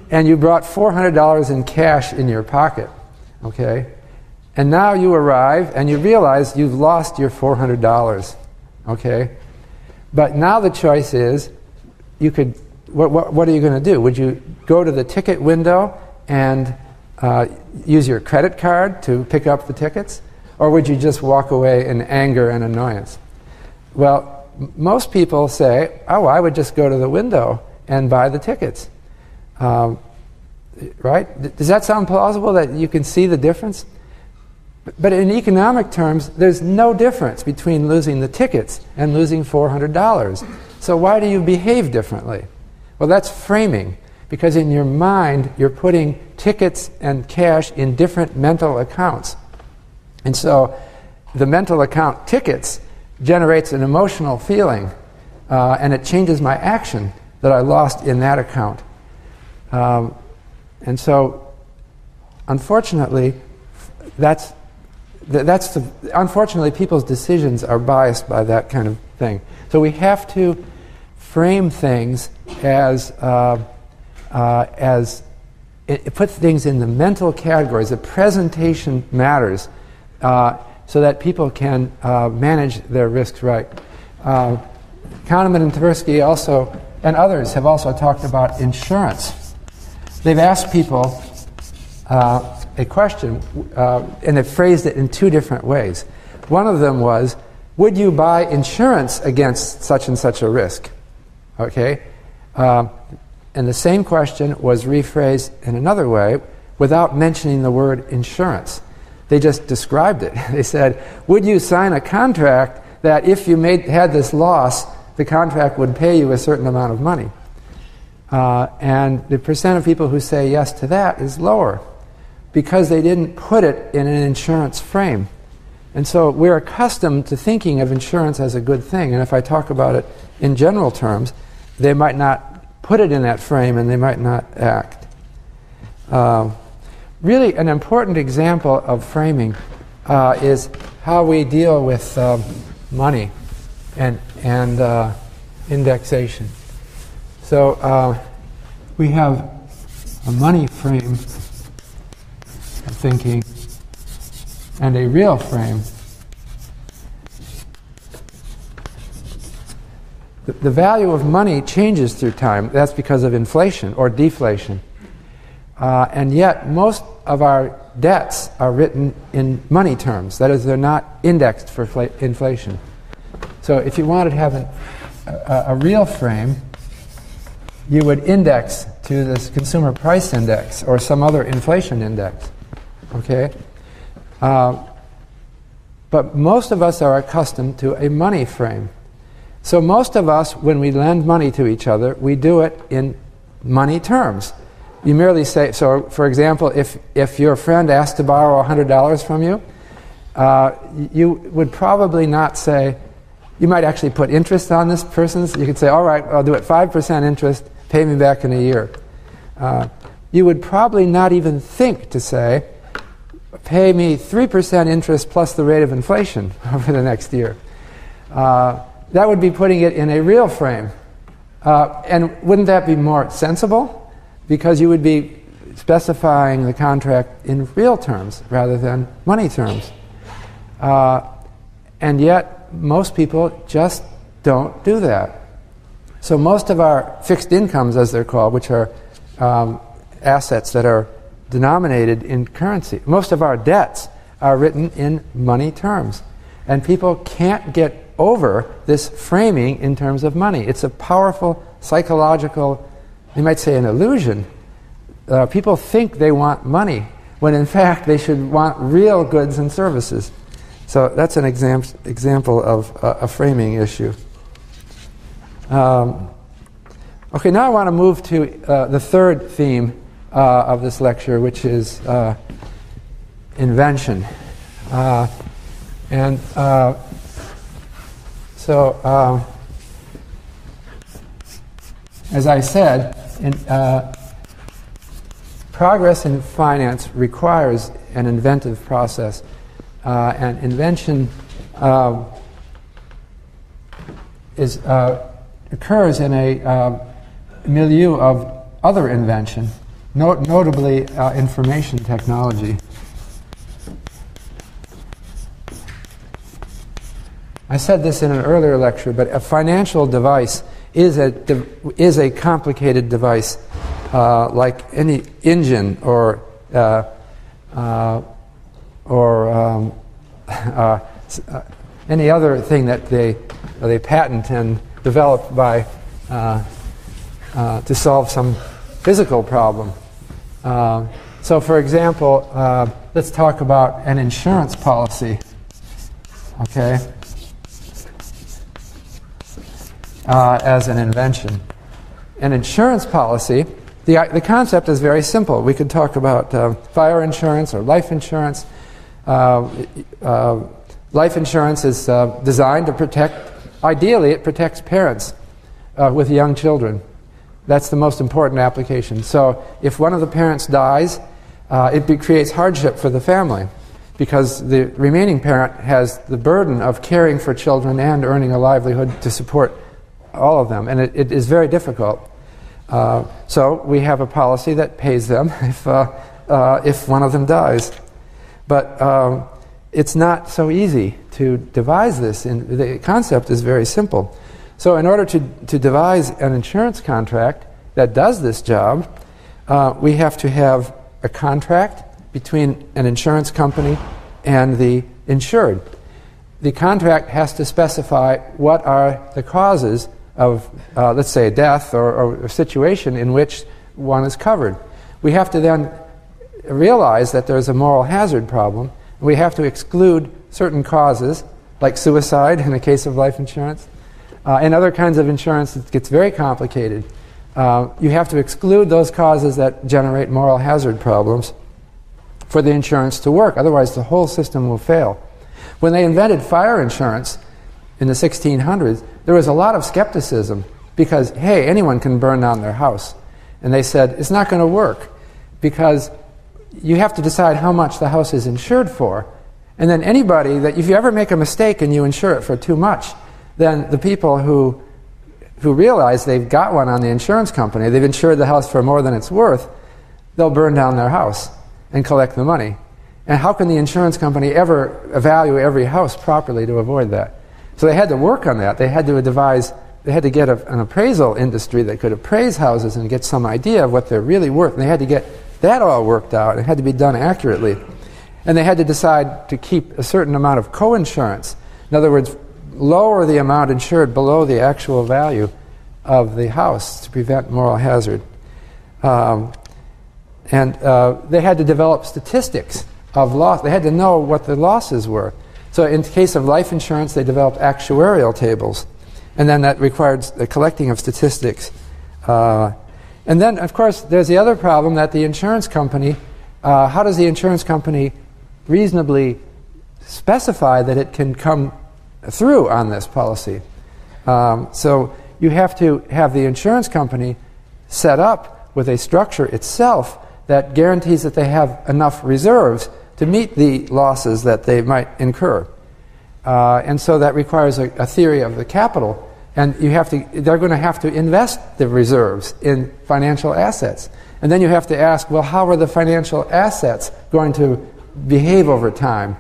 and you brought $400 in cash in your pocket, okay? And now you arrive and you realize you've lost your $400, okay? But now the choice is, what are you going to do? Would you go to the ticket window and use your credit card to pick up the tickets? Or would you just walk away in anger and annoyance? Well, most people say, oh, I would just go to the window and buy the tickets. Right? Does that sound plausible, that you can see the difference? But in economic terms, there's no difference between losing the tickets and losing $400. So why do you behave differently? Well, that's framing, because in your mind, you're putting tickets and cash in different mental accounts. And so the mental account tickets generates an emotional feeling, and it changes my action that I lost in that account. And so, unfortunately, unfortunately, people's decisions are biased by that kind of thing. So we have to frame things as it puts things in the mental categories. The presentation matters, so that people can manage their risks right. Kahneman and Tversky also, and others, have also talked about insurance. They've asked people a question, and they've phrased it in two different ways. One of them was, would you buy insurance against such and such a risk? Okay? And the same question was rephrased in another way without mentioning the word insurance. They just described it. They said, would you sign a contract that if you had this loss, the contract would pay you a certain amount of money? And the percent of people who say yes to that is lower because they didn't put it in an insurance frame. And so we're accustomed to thinking of insurance as a good thing. And if I talk about it in general terms, they might not put it in that frame and they might not act. Really, an important example of framing is how we deal with money and indexation. So we have a money frame of thinking and a real frame. The value of money changes through time. That's because of inflation or deflation. And yet, most of our debts are written in money terms. That is, they're not indexed for inflation. So if you wanted to have a real frame, you would index to this consumer price index or some other inflation index. Okay? But most of us are accustomed to a money frame. So most of us, when we lend money to each other, we do it in money terms. You merely say, so for example, if your friend asked to borrow $100 from you, you would probably not say, you might actually put interest on this person's. You could say, all right, I'll do it 5% interest, pay me back in a year. You would probably not even think to say, pay me 3% interest plus the rate of inflation over the next year. That would be putting it in a real frame. And wouldn't that be more sensible? Because you would be specifying the contract in real terms rather than money terms. And yet, most people just don't do that. So most of our fixed incomes, as they're called, which are assets that are denominated in currency, most of our debts are written in money terms. And people can't get over this framing in terms of money. It's a powerful psychological, you might say, an illusion. People think they want money, when in fact they should want real goods and services. So that's an example of a framing issue. Okay, now I want to move to the third theme of this lecture, which is invention. So, as I said, progress in finance requires an inventive process, and invention occurs in a milieu of other invention, notably information technology. I said this in an earlier lecture, but a financial device is a complicated device, like any engine or any other thing that they patent and develop by to solve some physical problem. So, for example, let's talk about an insurance policy. Okay. As an invention. An insurance policy, the concept is very simple. We could talk about fire insurance or life insurance. Life insurance is designed to protect, ideally it protects parents with young children. That's the most important application. So if one of the parents dies, it creates hardship for the family because the remaining parent has the burden of caring for children and earning a livelihood to support all of them, and it is very difficult. So we have a policy that pays them if one of them dies. But it's not so easy to devise this. And the concept is very simple. So in order to devise an insurance contract that does this job, we have to have a contract between an insurance company and the insured. The contract has to specify what are the causes of, let's say, death or a situation in which one is covered. We have to then realize that there's a moral hazard problem. We have to exclude certain causes, like suicide in the case of life insurance. And other kinds of insurance, it gets very complicated. You have to exclude those causes that generate moral hazard problems for the insurance to work. Otherwise, the whole system will fail. When they invented fire insurance in the 1600s, there was a lot of skepticism because, hey, anyone can burn down their house. And they said, it's not going to work because you have to decide how much the house is insured for. And then anybody that, if you ever make a mistake and you insure it for too much, then the people who realize they've got one on the insurance company, they've insured the house for more than it's worth, they'll burn down their house and collect the money. And how can the insurance company ever evaluate every house properly to avoid that? So they had to work on that. They had to get an appraisal industry that could appraise houses and get some idea of what they're really worth. And they had to get that all worked out. It had to be done accurately. And they had to decide to keep a certain amount of co-insurance. In other words, lower the amount insured below the actual value of the house to prevent moral hazard. And they had to develop statistics of loss. They had to know what the losses were. So in the case of life insurance, they developed actuarial tables. And then that required the collecting of statistics. And then, of course, there's the other problem that the insurance company, how does the insurance company reasonably specify that it can come through on this policy? So you have to have the insurance company set up with a structure itself that guarantees that they have enough reserves to meet the losses that they might incur. And so that requires a theory of the capital. And they're going to have to invest the reserves in financial assets. And then you have to ask, well, how are the financial assets going to behave over time?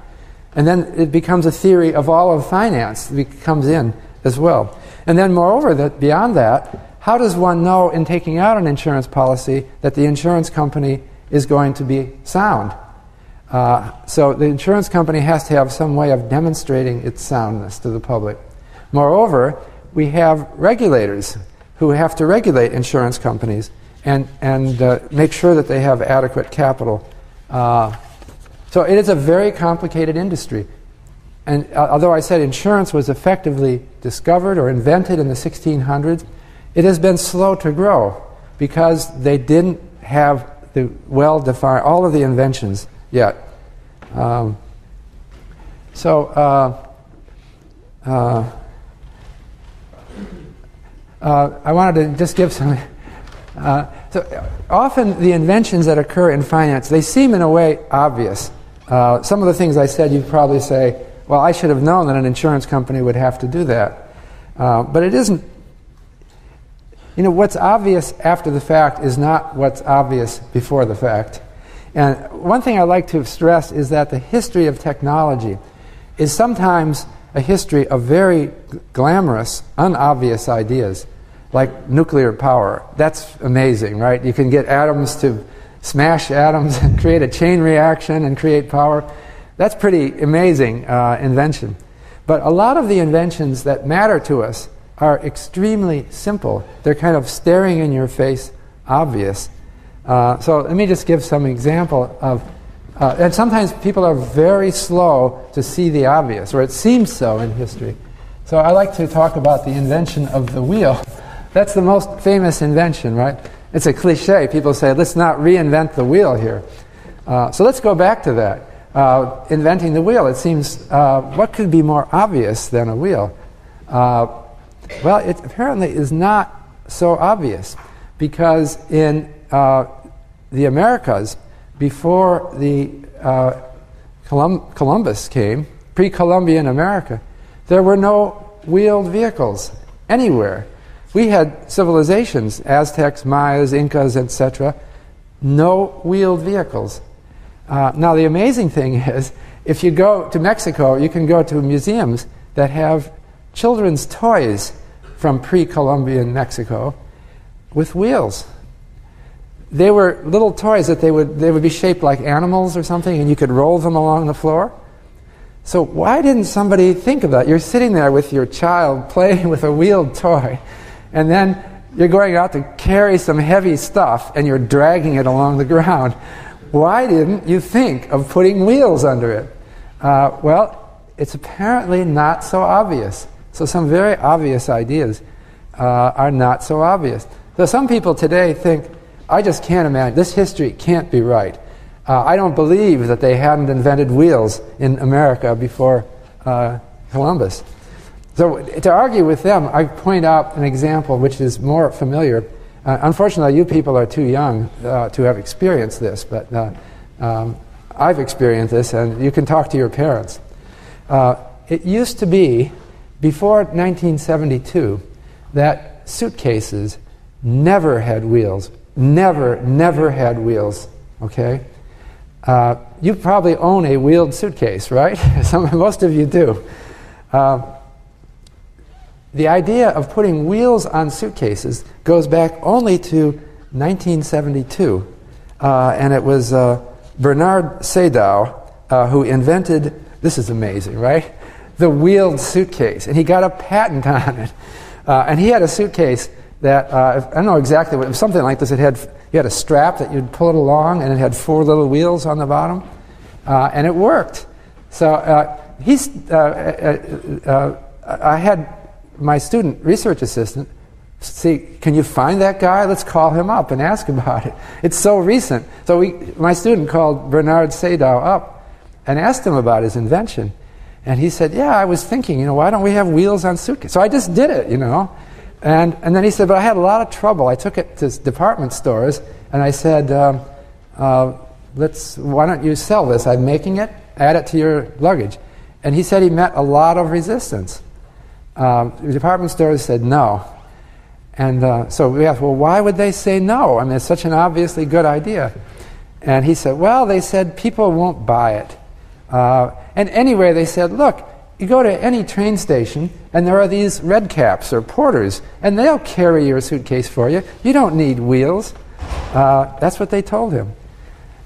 And then it becomes a theory of all of finance that comes in as well. And then moreover, that beyond that, how does one know in taking out an insurance policy that the insurance company is going to be sound? So the insurance company has to have some way of demonstrating its soundness to the public. Moreover, we have regulators who have to regulate insurance companies and make sure that they have adequate capital. So it is a very complicated industry. And although I said insurance was effectively discovered or invented in the 1600s, it has been slow to grow because they didn't have the well-defined, all of the inventions yet. I wanted to just give some... so often the inventions that occur in finance, they seem in a way obvious. Some of the things I said, you'd probably say, well, I should have known that an insurance company would have to do that. But it isn't. You know, what's obvious after the fact is not what's obvious before the fact. And one thing I like to stress is that the history of technology is sometimes a history of very glamorous, unobvious ideas, like nuclear power. That's amazing, right? You can get atoms to smash atoms and create a chain reaction and create power. That's pretty amazing invention. But a lot of the inventions that matter to us are extremely simple. They're kind of staring in your face, obvious. So let me just give some example of... and sometimes people are very slow to see the obvious, or it seems so in history. So I like to talk about the invention of the wheel. That's the most famous invention, right? It's a cliche. People say, let's not reinvent the wheel here. So let's go back to that. Inventing the wheel, it seems, what could be more obvious than a wheel? Well, it apparently is not so obvious, because in the Americas, before the Columbus came, pre-Columbian America, there were no wheeled vehicles anywhere. We had civilizations, Aztecs, Mayas, Incas, etc., no wheeled vehicles. Now, the amazing thing is, if you go to Mexico, you can go to museums that have children's toys from pre-Columbian Mexico with wheels. They were little toys that they would be shaped like animals or something, and you could roll them along the floor. So why didn't somebody think of that? You're sitting there with your child playing with a wheeled toy, and then you're going out to carry some heavy stuff, and you're dragging it along the ground. Why didn't you think of putting wheels under it? Well, it's apparently not so obvious. So some very obvious ideas are not so obvious. So some people today think, I just can't imagine, this history can't be right. I don't believe that they hadn't invented wheels in America before Columbus. So to argue with them, I point out an example which is more familiar. Unfortunately, you people are too young to have experienced this, but I've experienced this, and you can talk to your parents. It used to be, before 1972, that suitcases never had wheels. Never had wheels, okay? You probably own a wheeled suitcase, right? Most of you do. The idea of putting wheels on suitcases goes back only to 1972. And it was Bernard Sadow who invented, this is amazing, right? The wheeled suitcase. And he got a patent on it. And he had a suitcase that, I don't know exactly what, it was something like this. You had a strap that you'd pull it along, and it had 4 little wheels on the bottom. And it worked. So I had my student research assistant see, can you find that guy? Let's call him up and ask about it. It's so recent. So my student called Bernard Sadow up and asked him about his invention. And he said, yeah, I was thinking, why don't we have wheels on suitcases? So I just did it, And then he said, but I had a lot of trouble. I took it to department stores, and I said, why don't you sell this? I'm making it, add it to your luggage. And he said he met a lot of resistance. The department stores said no. And so we asked, well, why would they say no? I mean, it's such an obviously good idea. And he said, well, they said people won't buy it. And anyway, they said, look, you go to any train station, and there are these red caps or porters, and they'll carry your suitcase for you. You don't need wheels. That's what they told him.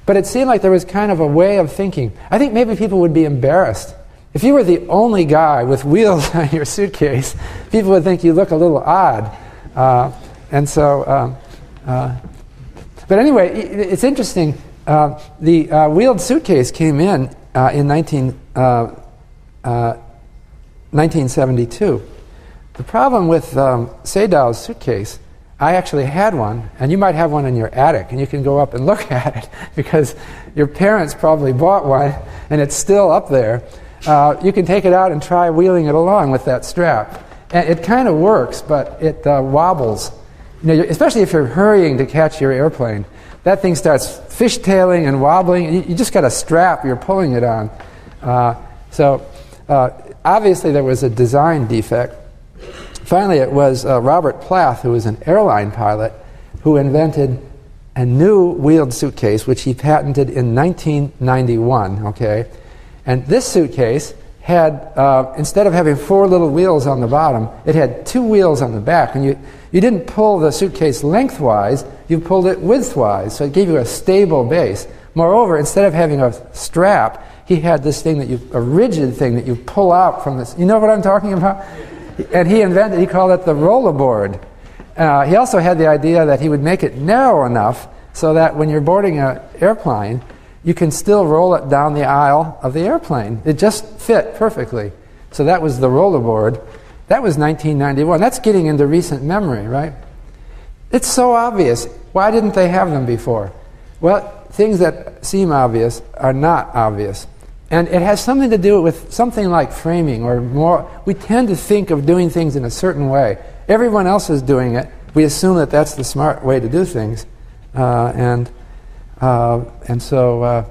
But it seemed like there was kind of a way of thinking. I think maybe people would be embarrassed. If you were the only guy with wheels on your suitcase, people would think you look a little odd. But anyway, it's interesting. The wheeled suitcase came in 1972. The problem with Sadow's suitcase, I actually had one, and you might have one in your attic, and you can go up and look at it because your parents probably bought one, and it's still up there. You can take it out and try wheeling it along with that strap. And it kind of works, but it wobbles. Especially if you're hurrying to catch your airplane. That thing starts fishtailing and wobbling. You just got a strap you're pulling it on. Obviously there was a design defect. Finally, it was Robert Plath, who was an airline pilot, who invented a new wheeled suitcase, which he patented in 1991, okay? And this suitcase had, instead of having 4 little wheels on the bottom, it had 2 wheels on the back. And you didn't pull the suitcase lengthwise, you pulled it widthwise, so it gave you a stable base. Moreover, instead of having a strap, he had this thing a rigid thing that you pull out from this. You know what I'm talking about? And he called it the rollerboard. He also had the idea that he would make it narrow enough so that when you're boarding an airplane, you can still roll it down the aisle of the airplane. It just fit perfectly. So that was the rollerboard. That was 1991. That's getting into recent memory, right? It's so obvious. Why didn't they have them before? Well, things that seem obvious are not obvious. And it has something to do with something like framing or more. We tend to think of doing things in a certain way. Everyone else is doing it. We assume that that's the smart way to do things. And so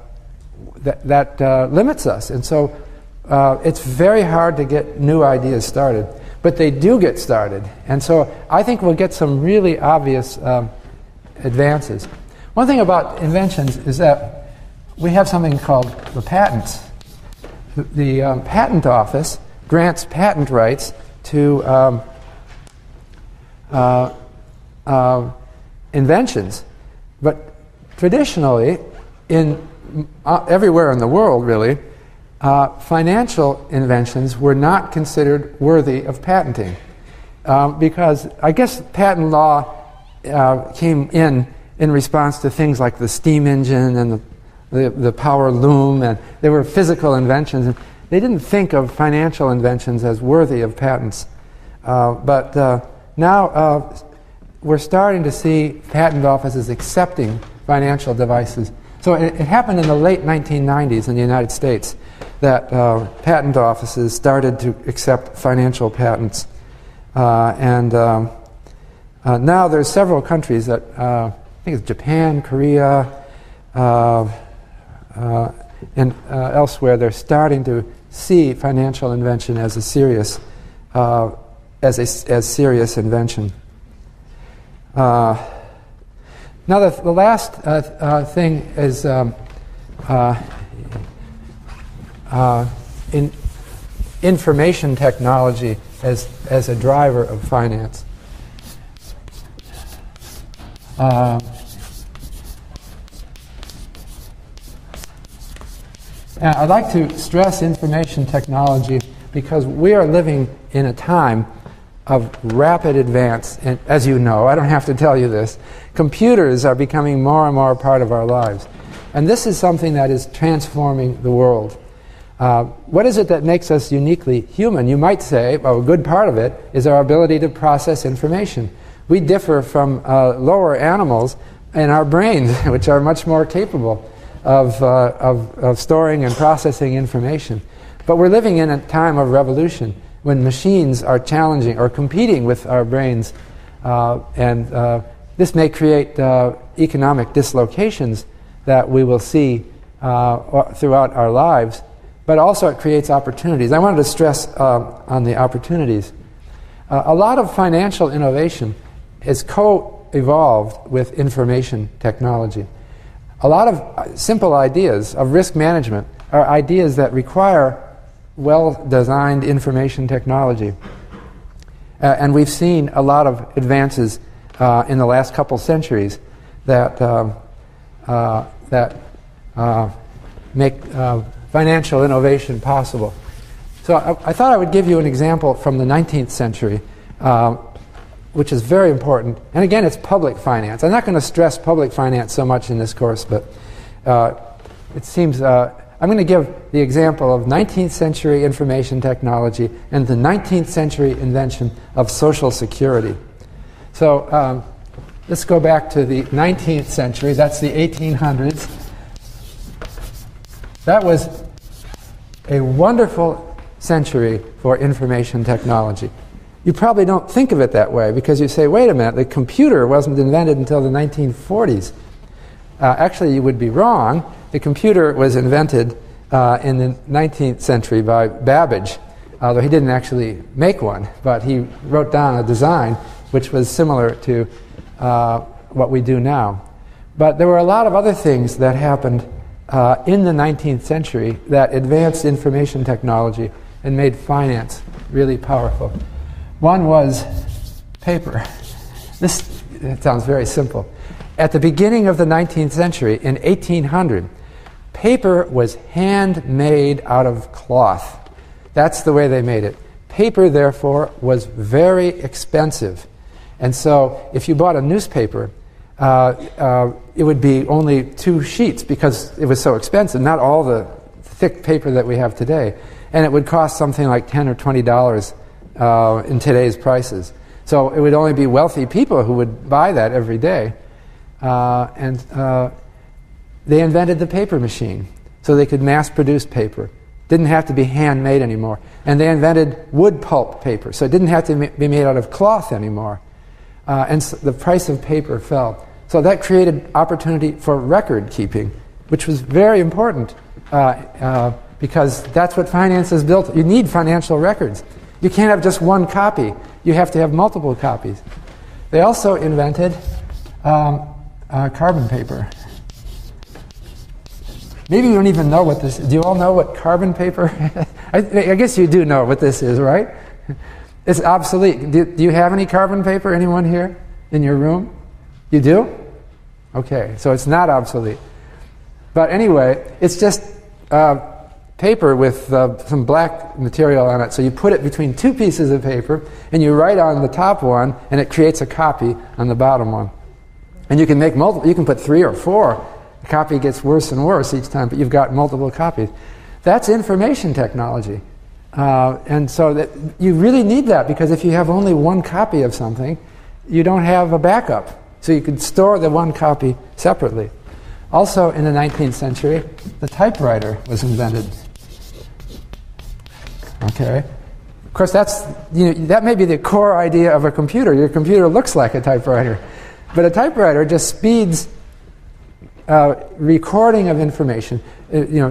that limits us. And so it's very hard to get new ideas started. but they do get started. And so I think we'll get some really obvious advances. One thing about inventions is that we have something called the patents. The patent office grants patent rights to inventions. But traditionally, everywhere in the world, really, financial inventions were not considered worthy of patenting. Because I guess patent law came in response to things like the steam engine and the power loom, and they were physical inventions. And they didn't think of financial inventions as worthy of patents. But now we're starting to see patent offices accepting financial devices. So it happened in the late 1990s in the United States that patent offices started to accept financial patents. And now there's several countries that, I think it's Japan, Korea, and elsewhere, they're starting to see financial invention as a serious, as serious invention. Now the last thing is in information technology as a driver of finance. And I'd like to stress information technology because we are living in a time of rapid advance. And as you know, I don't have to tell you this, computers are becoming more and more a part of our lives. And this is something that is transforming the world. What is it that makes us uniquely human? You might say, well, a good part of it is our ability to process information. We differ from lower animals in our brains, which are much more capable of storing and processing information. But we're living in a time of revolution when machines are challenging or competing with our brains. And this may create economic dislocations that we will see throughout our lives. But also it creates opportunities. I wanted to stress on the opportunities. A lot of financial innovation is co-evolved with information technology. A lot of simple ideas of risk management are ideas that require well-designed information technology. And we've seen a lot of advances in the last couple centuries that make financial innovation possible. So I thought I would give you an example from the 19th century, which is very important. And again, it's public finance. I'm not going to stress public finance so much in this course, but it seems I'm going to give the example of 19th century information technology and the 19th century invention of Social Security. So let's go back to the 19th century. That's the 1800s. That was a wonderful century for information technology. You probably don't think of it that way because you say, wait a minute, the computer wasn't invented until the 1940s. Actually, you would be wrong. The computer was invented in the 19th century by Babbage, although he didn't actually make one, but he wrote down a design which was similar to what we do now. But there were a lot of other things that happened in the 19th century that advanced information technology and made finance really powerful. One was paper. It sounds very simple. At the beginning of the 19th century, in 1800, paper was handmade out of cloth. That's the way they made it. Paper, therefore, was very expensive. And so if you bought a newspaper, it would be only 2 sheets because it was so expensive, not all the thick paper that we have today. And it would cost something like $10 or $20 in today's prices. So it would only be wealthy people who would buy that every day. And they invented the paper machine so they could mass produce paper. Didn't have to be handmade anymore. And they invented wood pulp paper, so it didn't have to be made out of cloth anymore. And so the price of paper fell. So that created opportunity for record keeping, which was very important because that's what finance is built. You need financial records. You can't have just one copy. You have to have multiple copies. They also invented carbon paper. Maybe you don't even know what this is. Do you all know what carbon paper? I guess you do know what this is, right? It's obsolete. Do you have any carbon paper? Anyone here in your room? You do? Okay, so it's not obsolete. But anyway, it's just paper with some black material on it. So you put it between two pieces of paper, and you write on the top one, and it creates a copy on the bottom one. And you can make multiple. You can put 3 or 4. The copy gets worse and worse each time, but you've got multiple copies. That's information technology. And so that you really need that, because if you have only one copy of something, you don't have a backup. So you could store the one copy separately. Also in the 19th century, the typewriter was invented. Okay? Of course, that may be the core idea of a computer. Your computer looks like a typewriter. But a typewriter just speeds recording of information.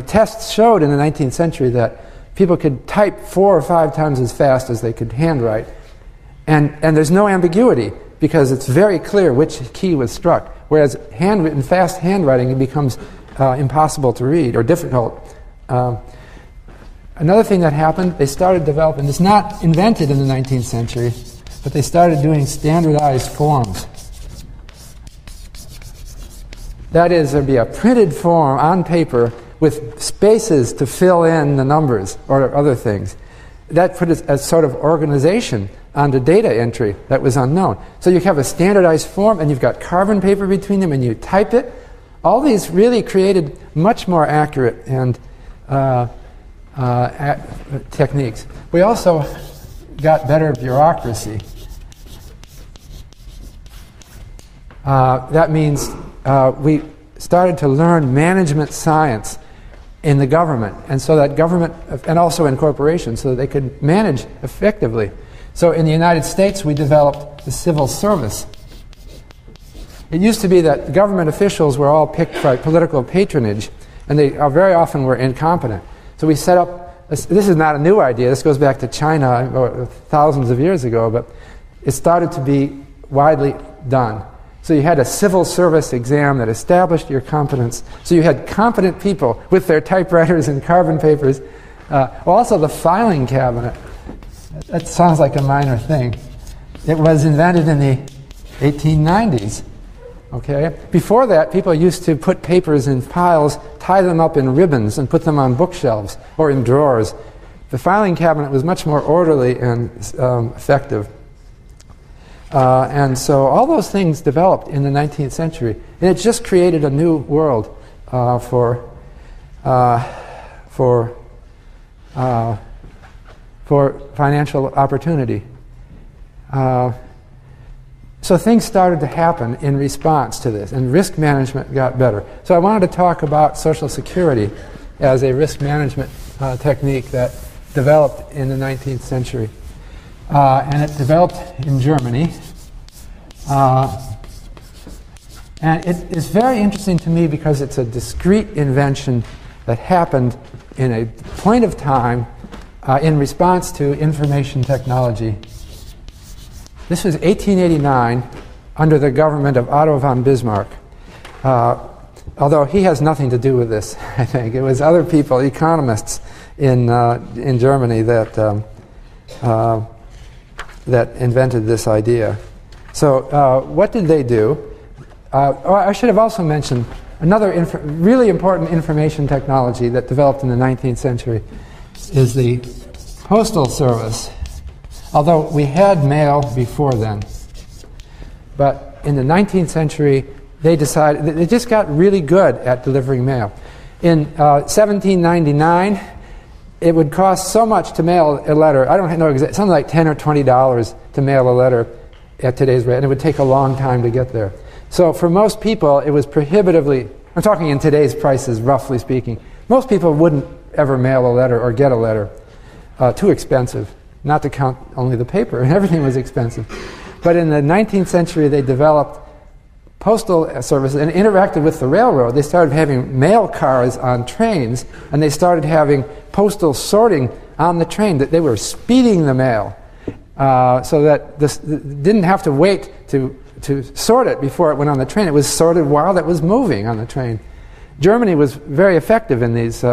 Tests showed in the 19th century that people could type 4 or 5 times as fast as they could handwrite. And there's no ambiguity, because it's very clear which key was struck. Whereas handwritten, fast handwriting, it becomes impossible to read or difficult. Another thing that happened, they started developing, it's not invented in the 19th century, but they started doing standardized forms. That is, there'd be a printed form on paper with spaces to fill in the numbers or other things. That put a sort of organization onto data entry that was unknown. So you have a standardized form, and you've got carbon paper between them, and you type it. All these really created much more accurate and techniques. We also got better bureaucracy. That means we started to learn management science in the government, and so that government, and also in corporations, so that they could manage effectively. So in the United States, we developed the civil service. It used to be that government officials were all picked by political patronage, and they very often were incompetent. So we set up, this is not a new idea, this goes back to China thousands of years ago, but it started to be widely done. So you had a civil service exam that established your competence. So you had competent people with their typewriters and carbon papers. Also the filing cabinet. That sounds like a minor thing. It was invented in the 1890s. Okay? Before that, people used to put papers in piles, tie them up in ribbons, and put them on bookshelves or in drawers. The filing cabinet was much more orderly and effective. And so all those things developed in the 19th century, and it just created a new world for financial opportunity. So things started to happen in response to this, and risk management got better. So I wanted to talk about Social Security as a risk management technique that developed in the 19th century. And it developed in Germany. And it is very interesting to me because it's a discrete invention that happened in a point of time in response to information technology. This was 1889 under the government of Otto von Bismarck. Although he has nothing to do with this, I think. It was other people, economists in Germany that invented this idea. So what did they do? I should have also mentioned another really important information technology that developed in the 19th century is the postal service. Although we had mail before then. But in the 19th century, they decided, they just got really good at delivering mail. In 1799, it would cost so much to mail a letter, I don't know exactly, something like $10 or $20 to mail a letter at today's rate, and it would take a long time to get there. So for most people, it was prohibitively, I'm talking in today's prices, roughly speaking, most people wouldn't ever mail a letter or get a letter. Too expensive, not to count only the paper, and everything was expensive. But in the 19th century, they developed postal services and interacted with the railroad. They started having mail cars on trains, and they started having postal sorting on the train. That they were speeding the mail so that this didn't have to wait to sort it before it went on the train. It was sorted while it was moving on the train. Germany was very effective in these. They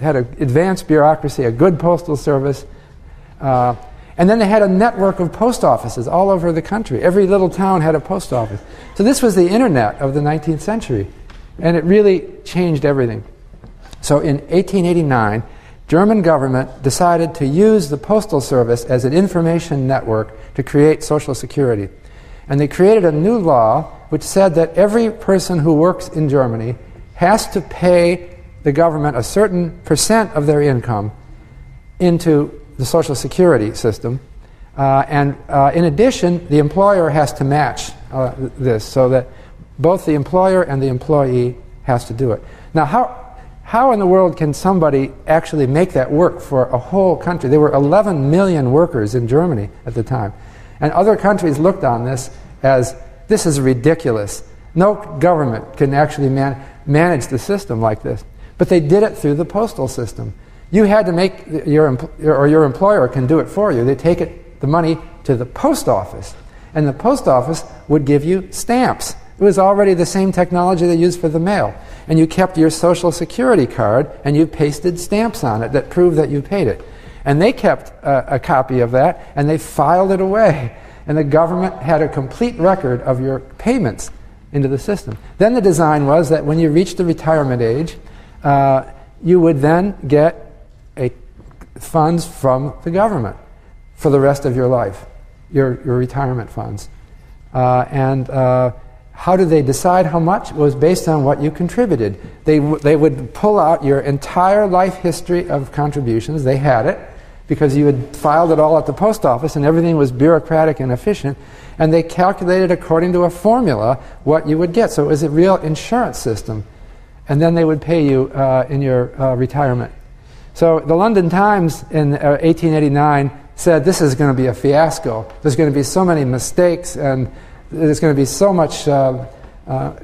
had an advanced bureaucracy, a good postal service. And then they had a network of post offices all over the country. Every little town had a post office. So this was the internet of the 19th century. And it really changed everything. So in 1889, German government decided to use the postal service as an information network to create Social Security. And they created a new law which said that every person who works in Germany has to pay the government a certain percent of their income into the Social Security system, and in addition, the employer has to match this, so that both the employer and the employee has to do it. Now, how in the world can somebody actually make that work for a whole country? There were 11 million workers in Germany at the time, and other countries looked on this as, this is ridiculous. No government can actually manage the system like this. But they did it through the postal system. You had to make your employer can do it for you. They take the money to the post office, and the post office would give you stamps. It was already the same technology they used for the mail. And you kept your Social Security card, and you pasted stamps on it that proved that you paid it. And they kept a copy of that, and they filed it away. And the government had a complete record of your payments into the system. Then the design was that when you reached the retirement age, you would then get funds from the government for the rest of your life, your retirement funds. How did they decide how much? It was based on what you contributed. They would pull out your entire life history of contributions. They had it because you had filed it all at the post office and everything was bureaucratic and efficient, and they calculated according to a formula what you would get. So it was a real insurance system. And then they would pay you in your retirement. So the London Times in 1889 said this is going to be a fiasco. There's going to be so many mistakes and there's going to be so much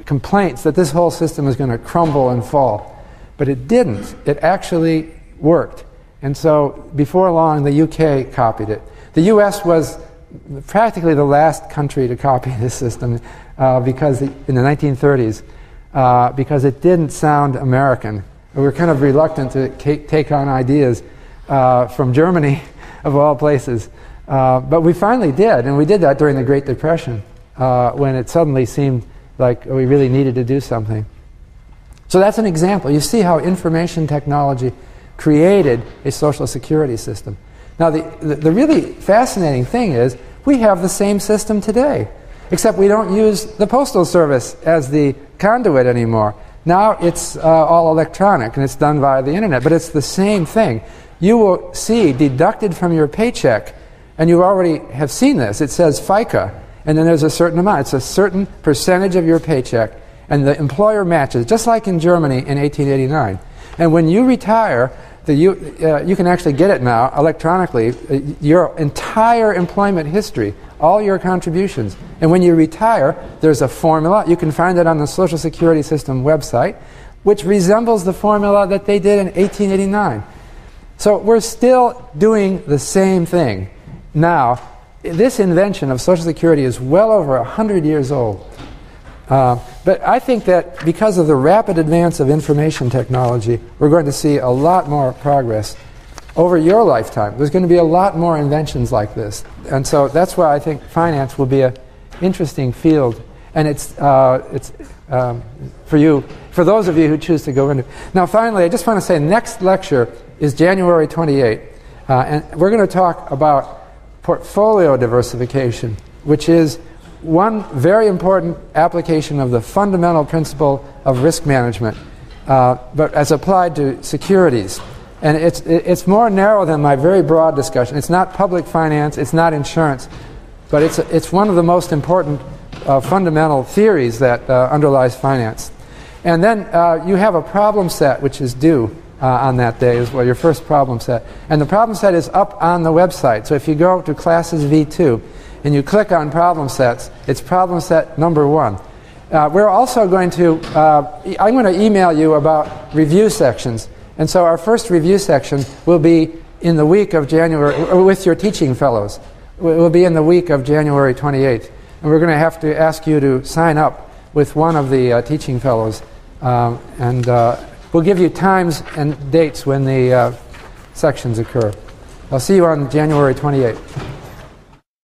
complaints that this whole system is going to crumble and fall. But it didn't. It actually worked. And so before long, the UK copied it. The US was practically the last country to copy this system because in the 1930s, because it didn't sound American. We were kind of reluctant to take on ideas from Germany, of all places. But we finally did, and we did that during the Great Depression, when it suddenly seemed like we really needed to do something. So that's an example. You see how information technology created a Social Security system. Now, the really fascinating thing is we have the same system today, except we don't use the Postal Service as the conduit anymore. Now it's all electronic and it's done via the internet, but it's the same thing. You will see deducted from your paycheck, and you already have seen this, it says FICA, and then there's a certain amount. It's a certain percentage of your paycheck, and the employer matches, just like in Germany in 1889. And when you retire, you can actually get it now electronically, your entire employment history, all your contributions. And when you retire, there's a formula. You can find it on the Social Security System website, which resembles the formula that they did in 1889. So we're still doing the same thing. Now, this invention of Social Security is well over 100 years old. But I think that because of the rapid advance of information technology, we're going to see a lot more progress over your lifetime. There's going to be a lot more inventions like this. And so that's why I think finance will be an interesting field. And it's for those of you who choose to go into it. Now finally, I just want to say next lecture is January 28th. And we're going to talk about portfolio diversification, which is one very important application of the fundamental principle of risk management, but as applied to securities. And it's more narrow than my very broad discussion. It's not public finance, it's not insurance, but it's one of the most important fundamental theories that underlies finance. And then you have a problem set which is due on that day as well, your first problem set. And the problem set is up on the website. So if you go to Classes V2, and you click on problem sets, it's problem set number 1. We're also going to, I'm going to email you about review sections. And so our first review section will be in the week of January, with your teaching fellows. It will be in the week of January 28th. And we're going to have to ask you to sign up with one of the teaching fellows. And we'll give you times and dates when the sections occur. I'll see you on January 28th.